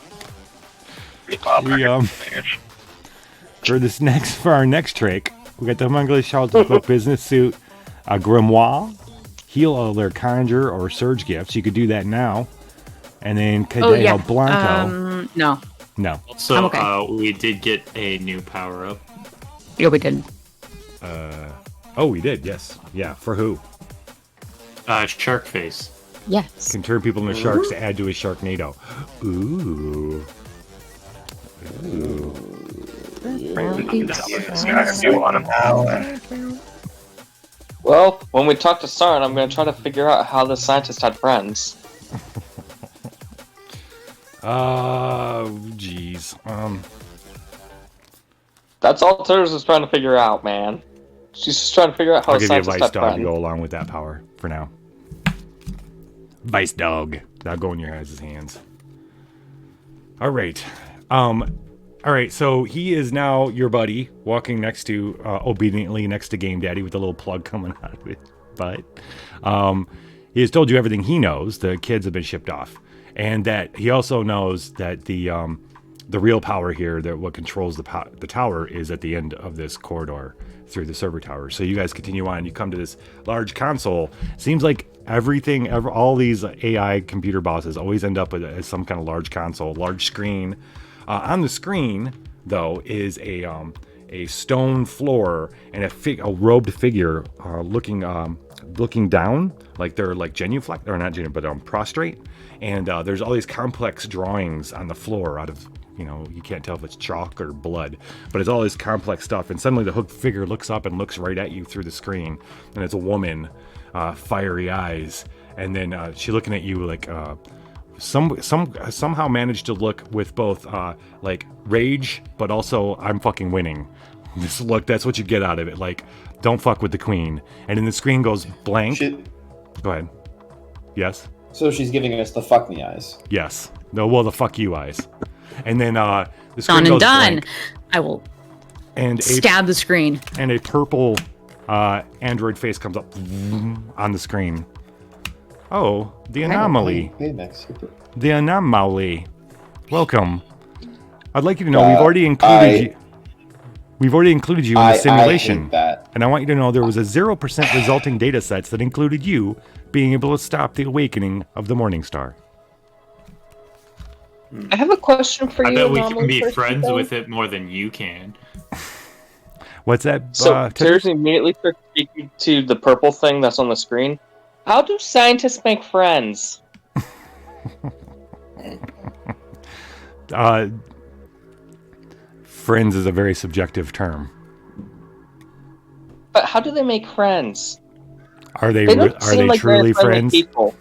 We for our next trick, we got the Homunculus Shelter's book business suit, a grimoire, heal alert conjure or surge gifts. You could do that now, and then Cadeo Blanco. No. No. So I'm okay. we did get a new power up. Yeah, we did. Oh, we did. Yes. Yeah. For who? Shark face. Yes. Can turn people into sharks to add to his Sharknado. Ooh. well, when we talk to Sarn, I'm going to try to figure out how the scientist had friends. Geez. That's all Turs is trying to figure out, man. She's just trying to figure out how I'll a give you a scientist vice had dog to friends. go along with that power for now. Vice dog. That'll go in your guys' hands. All right. All right. So he is now your buddy, walking obediently next to Game Daddy with a little plug coming out of his butt. He has told you everything he knows. The kids have been shipped off, and that he also knows that the real power here, that what controls the tower, is at the end of this corridor through the server tower. So you guys continue on. You come to this large console. Seems like all these AI computer bosses always end up with some kind of large console, large screen. On the screen, though, is a stone floor and a robed figure looking down, like they're like genuflect, or not genu, but prostrate. And there's all these complex drawings on the floor out of, you can't tell if it's chalk or blood, but it's all this complex stuff. And suddenly the hooked figure looks up and looks right at you through the screen, and it's a woman, fiery eyes, and then she's looking at you like somehow managed to look with both like rage, but also I'm fucking winning. This look, that's what you get out of it. Like, don't fuck with the queen. And then the screen goes blank. Go ahead. Yes. So she's giving us the fuck me eyes. Yes. No. Well, the fuck you eyes. And then the screen Done and goes done. blank. I will And stab the screen. And a purple android face comes up on the screen. Oh, the anomaly. Hey, Max. The anomaly. Welcome. I'd like you to know we've already included you. We've already included you in the simulation. I hate that. And I want you to know there was a 0% resulting data sets that included you being able to stop the awakening of the Morning Star. I have a question for I you. bet we can Anomaly be person, friends though. with it more than you can. What's that? So Terrence immediately starts speaking to the purple thing that's on the screen. How do scientists make friends? Friends is a very subjective term. But how do they make friends? Are they don't seem like truly very friendly friends? people.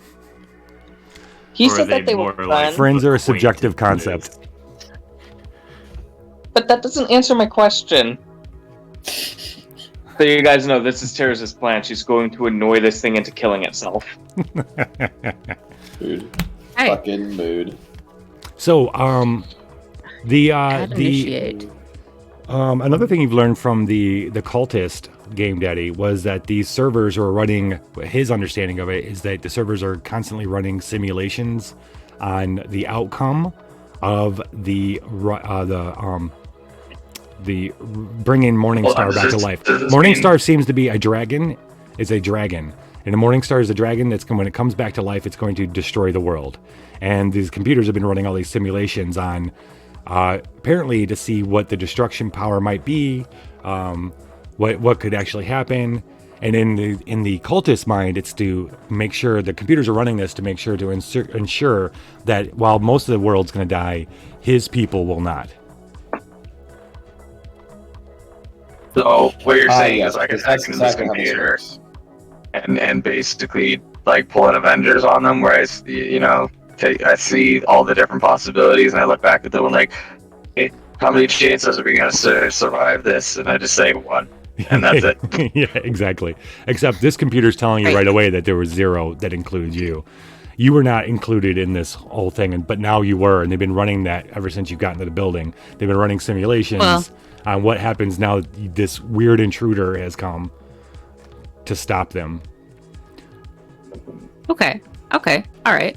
He Or are said that they they were more like friends, Friends are a subjective concept. but that doesn't answer my question. So you guys know this is Terrace's plan. She's going to annoy this thing into killing itself. Dude. Hey. Fucking mood. So, Initiate. another thing you've learned from the cultist game daddy was that these servers are running. His understanding of it is that the servers are constantly running simulations on the outcome of the bringing Morningstar back to life. Morningstar seems to be a dragon. Is a dragon, and a Morningstar is a dragon that's when it comes back to life, it's going to destroy the world. And these computers have been running all these simulations on. Apparently to see what the destruction power might be, what could actually happen, and in the cultist mind, it's to make sure the computers are running this to make sure to ensure that while most of the world's going to die, his people will not. So what you're saying yeah, is I can that's hack into this exactly how this computer works. and basically like pull an Avengers on them, where I see all the different possibilities, and I look back at them and like, hey, how many chances are we gonna survive this? And I just say one, and that's it. Yeah, exactly. Except this computer's telling you right away that there was 0 that includes you. You were not included in this whole thing, but now you were, and they've been running that ever since you got into the building. They've been running simulations on what happens now that this weird intruder has come to stop them. Okay. All right.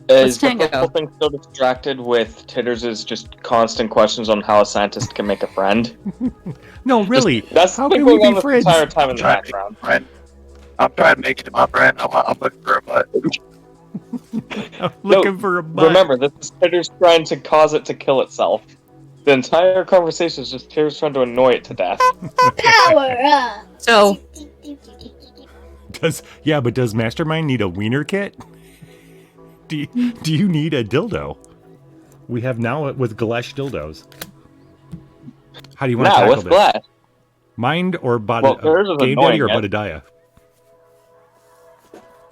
Is the Tango. purple thing still distracted with Titters' just constant questions on how a scientist can make a friend? No, really. That's How been can we going on be this friends? entire time in the background. I'm trying to make it my friend. I'm looking for a butt. I'm looking for a butt. Remember, this is Titters trying to cause it to kill itself. The entire conversation is just Titters trying to annoy it to death. Power up. So Does Mastermind need a wiener kit? Do you need a dildo? We have now with Galesh dildos. How do you want to Now, tackle what's this? Glass? Mind or body? Well, hers is Game Daddy or annoying, Budadiah?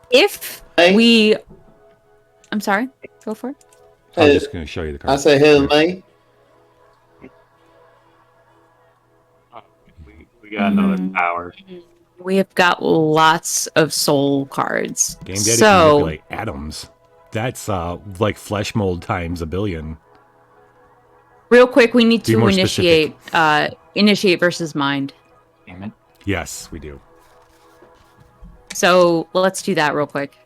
if we, I'm sorry. Go for it. I'm just going to show you the card. I say, hell, mate. We got another power. We have got lots of soul cards. Game Daddy can So manipulate atoms. That's like flesh mold times a billion. real quick, we need Be to more initiate versus mind. Damn it. Yes, we do. So let's do that real quick.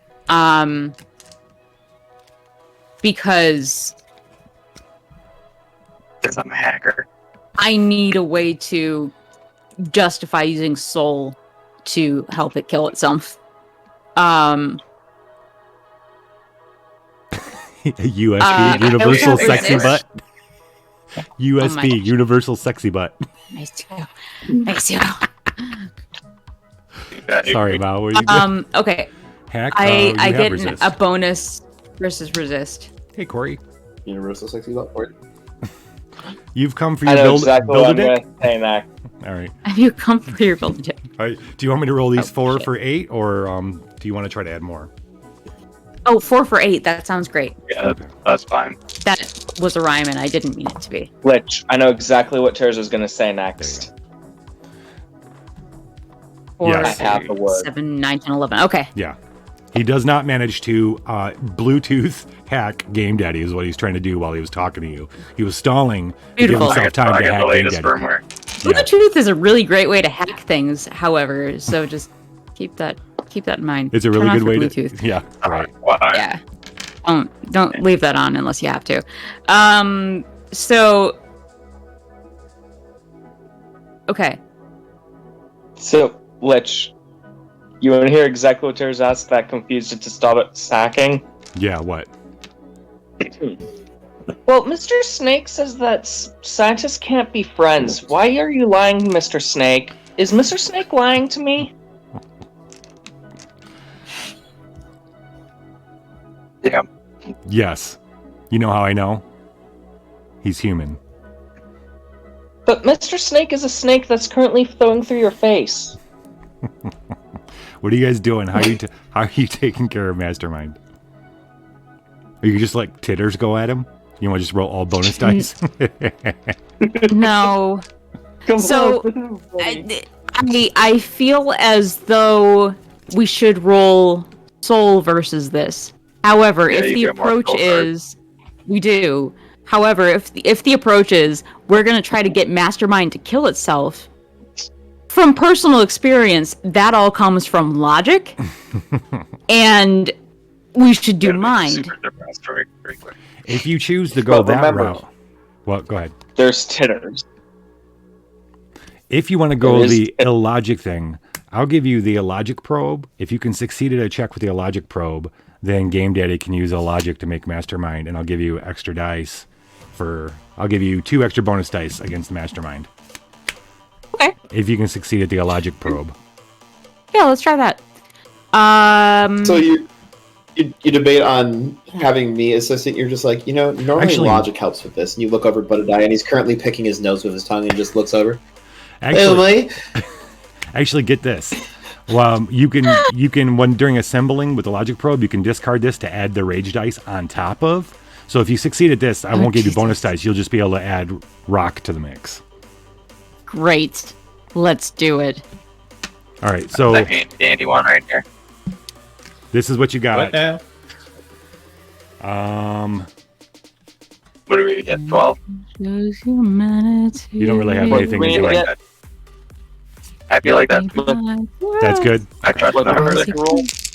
Because I'm a hacker. I need a way to justify using soul to help it kill itself. USB, universal I sexy resist. butt. USB, universal sexy butt. Nice to know. Sorry, Mal. What are you Okay. Hack. I you get have resist. a bonus versus resist. Hey, Corey. Universal sexy butt for it. You've come for I your know exactly what I'm build-a-dick? going to say next. All right. Have you come for your build-a-dick? All right. Do you want me to roll these 4 shit. for 8, or do you want to try to add more? Oh, 4 for 8. That sounds great. Yeah, that's fine. That was a rhyme, and I didn't mean it to be. Lich, I know exactly what Terz was going to say next. Yes. I have the word. 7, 9, 10, 11. Okay. Yeah. He does not manage to Bluetooth hack Game Daddy is what he's trying to do while he was talking to you. He was stalling to give Beautiful. himself time to hack Game Daddy. Bluetooth is a really great way to hack things, however, so just keep that in mind. It's a really Turn good off way your to. Bluetooth. Yeah. Right. Yeah. Don't leave that on unless you have to. So okay. So, Lich, you want to hear exactly what Terz asked that confused it to stop it sacking? Yeah. What? Well, Mr. Snake says that scientists can't be friends. Why are you lying, Mr. Snake? Is Mr. Snake lying to me? Yeah. Yes. You know how I know? He's human. But Mr. Snake is a snake that's currently flowing through your face. What are you guys doing? How are you taking care of Mastermind? Are you just like titters go at him? You want to just roll all bonus dice? No. So I feel as though we should roll soul versus this. However, Yeah, if you the get more approach soul is we do. However, if the approach is we're gonna try to get Mastermind to kill itself, from personal experience, that all comes from logic, and we should do mind. If you choose to go But that remember- route, well, go ahead. There's titters. If you want to go There is- the illogic thing, I'll give you the illogic probe. If you can succeed at a check with the illogic probe, then Game Daddy can use illogic to make Mastermind, and I'll give you extra dice I'll give you 2 extra bonus dice against the Mastermind. Okay. If you can succeed at the illogic probe. Yeah, let's try that. So you debate on having me assistant. You're just like, normally Actually- logic helps with this. And you look over at Buttadai, and he's currently picking his nose with his tongue and just looks over. Actually, actually get this. You can when during assembling with the logic probe, you can discard this to add the rage dice on top of. So if you succeed at this, I won't give you bonus dice. You'll just be able to add rock to the mix. Great. Let's do it. All right. So That dandy one right here. this is what you got. What now? What do we get? 12. You don't really have anything to do with it. I feel like that. That's good. I tried to remember that.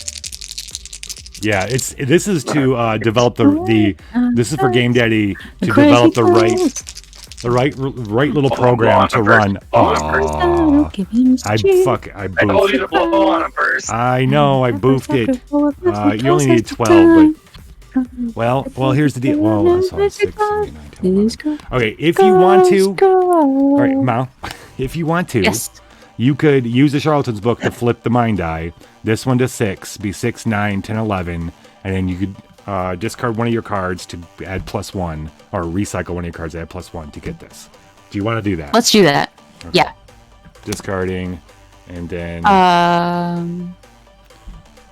Yeah, this is to develop the this is for Game Daddy to develop the right little program to run. Aw. I told you to boofed. blow on him first. I know, I boofed it. You only need 12, but well, here's the deal. Well, that's all, 6, 7, 8, 9, 10, 11. Okay, if you want to, all right, Mal, if you want to, Yes. you could use the Charlatan's book to flip the mind die. This one to 6, be 6, 9, 10, 11, and then you could discard one of your cards to add +1, or recycle one of your cards to add +1 to get this. Do you want to do that? Let's do that. Okay. Yeah. Discarding, and then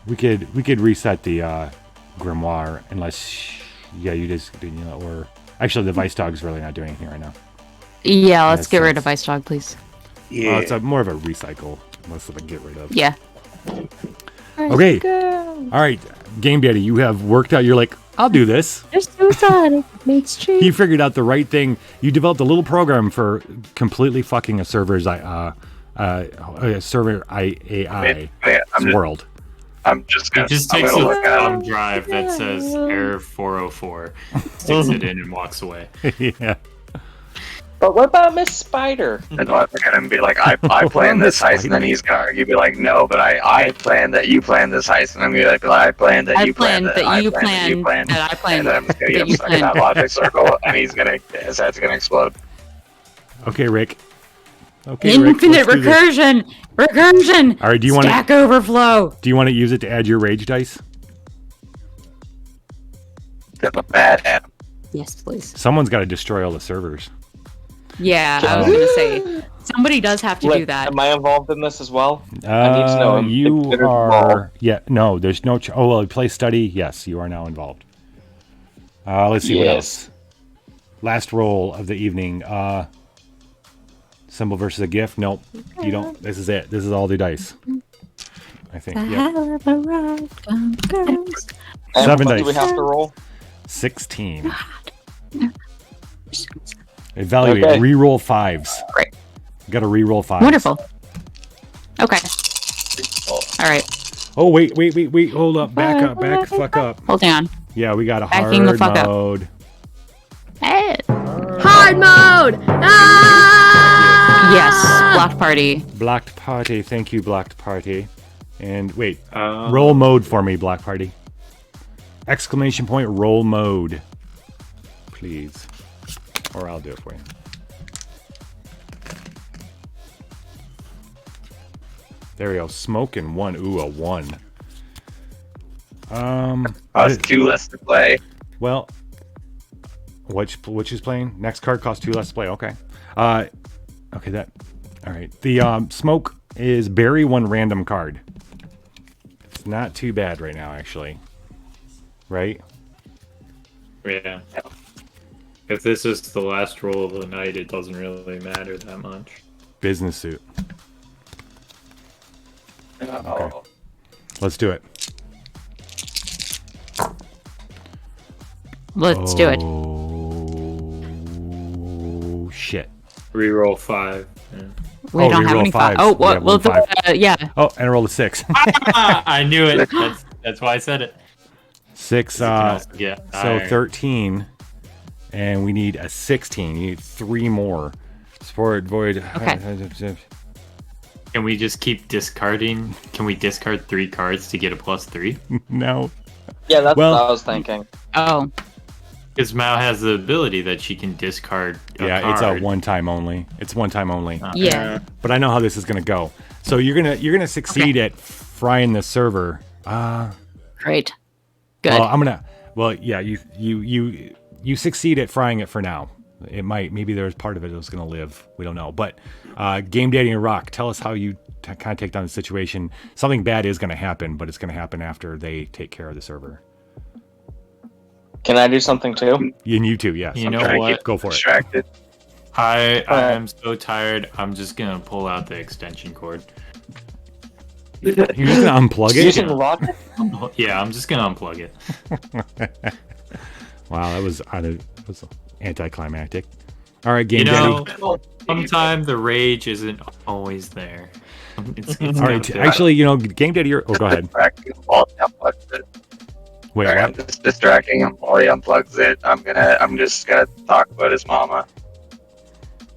we could reset the grimoire unless you just or actually the Vice Dog's really not doing anything right now. Yeah, let's That's get rid of sense. Ice Dog, please. Yeah. It's more of a recycle, less of a get rid of. Yeah. Okay. All right, Game Daddy, you have worked out. You're like, I'll do this. You figured out the right thing. You developed a little program for completely fucking a server's AI world. I'm just He gonna. just I'm takes gonna a look at thumb drive that says error 404, sticks it in, and walks away. Yeah. But what about Miss Spider? And I'll look at him and be like, I planned this heist, and then he's gonna argue, be like, no, but I planned that you planned this heist, and I'm gonna be like, I planned that you planned that I planned that you planned, that I planned and then I'm just gonna that get you stuck in that planned. logic circle, and his head's gonna explode. Okay, Rick. Okay, Rick, Infinite let's do this. recursion. All right, do you want Stack to overflow? do you want to use it to add your rage dice? I'm a bad at him. Yes, please. Someone's got to destroy all the servers. Yeah, I was gonna say somebody does have to do that. Am I involved in this as well? I need to know. You are. Yeah, no, there's no. Oh, well, play study. Yes, you are now involved. Let's see what else. Last roll of the evening. Symbol versus a gift. Nope, you don't. This is it. This is all the dice. I think. Yep. 7 dice. Do we have to roll? 16. Evaluate. Okay. Reroll 5s. Great. You got to reroll 5s. Wonderful. Okay. All right. Oh wait. Hold up. Back up. Fuck up. Hold on. Yeah, we got a Backing the hard fuck up. mode. Hey. Hard mode! Ah! Yes, blocked party. Blocked party. Thank you, blocked party. And wait, roll mode for me, block party. Exclamation point, roll mode. Please. Or I'll do it for you. There we go. Smoke and 1. Ooh, a 1. Cost 2 less to play. Well, which is playing? Next card costs 2 less to play. Okay. Okay, that. All right. The smoke is bury 1 random card. It's not too bad right now, actually. Right? Yeah. If this is the last roll of the night, it doesn't really matter that much. Business suit. Okay. Let's do it. Let's do it. Oh shit! Reroll 5. Yeah. We don't have any 5. Oh, what? Well, yeah. Oh, and I rolled a 6. I knew it. That's why I said it. 6. Yeah. So 13, and we need a 16. You need 3 more. Sport void. Okay. Can we just keep discarding? Can we discard 3 cards to get a +3? No. Yeah, that's Well- what I was thinking. Oh. Because Mao has the ability that she can discard a Yeah, card. it's a one time only. It's one time only. Yeah. But I know how this is gonna go. So you're gonna succeed at frying the server. Great. Good. Well, I'm gonna. Well, yeah, you succeed at frying it for now. It might, maybe there's part of it that's gonna live. We don't know. But Game Daddy and Rock, tell us how you kind of take down the situation. Something bad is gonna happen, but it's gonna happen after they take care of the server. Can I do something too? And you too, yes. You know Trying to what? get Go for it. distracted. I am so tired. I'm just gonna pull out the extension cord. You're just gonna unplug it. Using logic? Yeah, I'm just gonna unplug it. Wow, that was anticlimactic. All right, Game You Daddy. know, sometimes the rage isn't always there. It's All right, actually, Game Daddy. Oh, go ahead. While he unplugs it. Wait, I'm what? just distracting him while he unplugs it. I'm just gonna talk about his mama.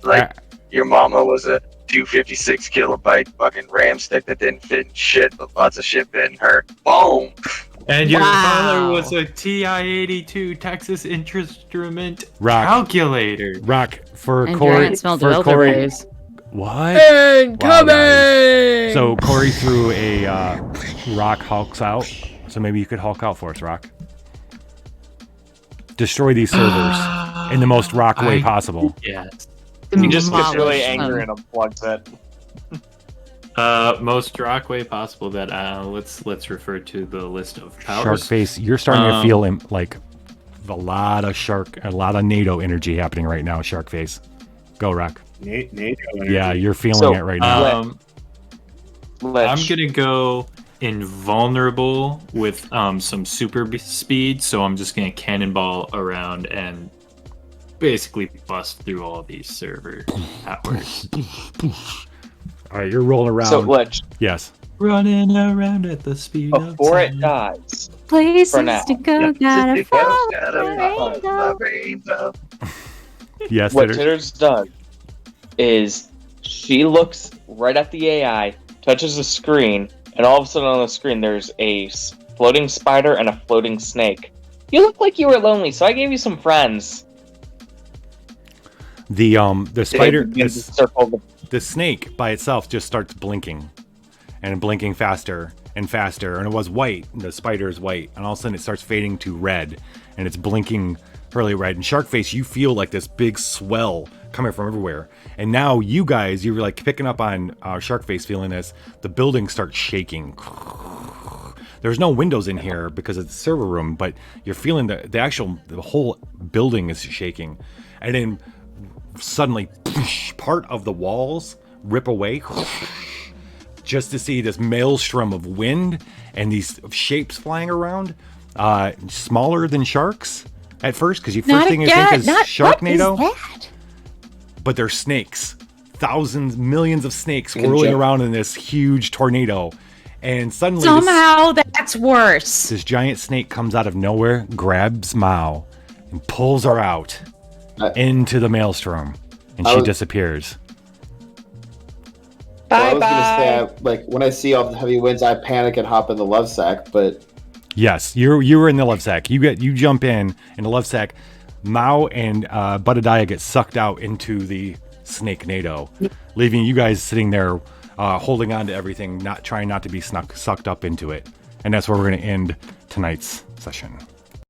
Like, your mama was a 256 kilobyte fucking RAM stick that didn't fit in shit, but lots of shit fit in her. Boom! And your Wow. father was a TI-82 Texas Instrument Rock. calculator. Rock for And Corey. Giant smelled For Corey. elderberries. What? Incoming! Wow, so Corey threw a Rock hulks out. So maybe you could hulk out for us, Rock. Destroy these servers in the most Rock way possible. Yes. He just gets really Demolish angry them. and unplugs it. Most rock way possible. That let's refer to the list of powers. Shark face. You're starting to feel like a lot of NATO energy happening right now. Shark face. Go, Rock. NATO. Yeah, you're feeling it right now. I'm gonna go invulnerable with some super speed, so I'm just gonna cannonball around and basically bust through all these server powers. All right, you're rolling around. So, Glitch, Yes. Running around at the speed before of it dies, Places For now. to go, gotta follow The rainbow. Yes. what Titters? Titters does is she looks right at the AI, touches the screen, and all of a sudden on the screen there's a floating spider and a floating snake. You look like you were lonely, so I gave you some friends. The spider, Begin to circle the snake by itself just starts blinking, and blinking faster and faster, and it was white. The spider is white, and all of a sudden it starts fading to red, and it's blinking really red. And Sharkface, you feel like this big swell coming from everywhere. And now you guys, you're like picking up on Sharkface feeling this. The building starts shaking. There's no windows in here because it's a server room, but you're feeling the whole building is shaking. And then suddenly part of the walls rip away just to see this maelstrom of wind and these shapes flying around, smaller than sharks at first, because first thing you think is Sharknado. What is that? But they're snakes. Thousands, millions of snakes whirling around in this huge tornado. And suddenly somehow that's worse. This giant snake comes out of nowhere, grabs Mao, and pulls her out into the maelstrom. And she disappears. I was gonna say, like, when I see all the heavy winds, I panic and hop in the love sack, but... Yes, you were in the love sack. You jump in the love sack. Mao and Budadiah get sucked out into the snake-nado, leaving you guys sitting there holding on to everything, trying not to be sucked up into it. And that's where we're going to end tonight's session.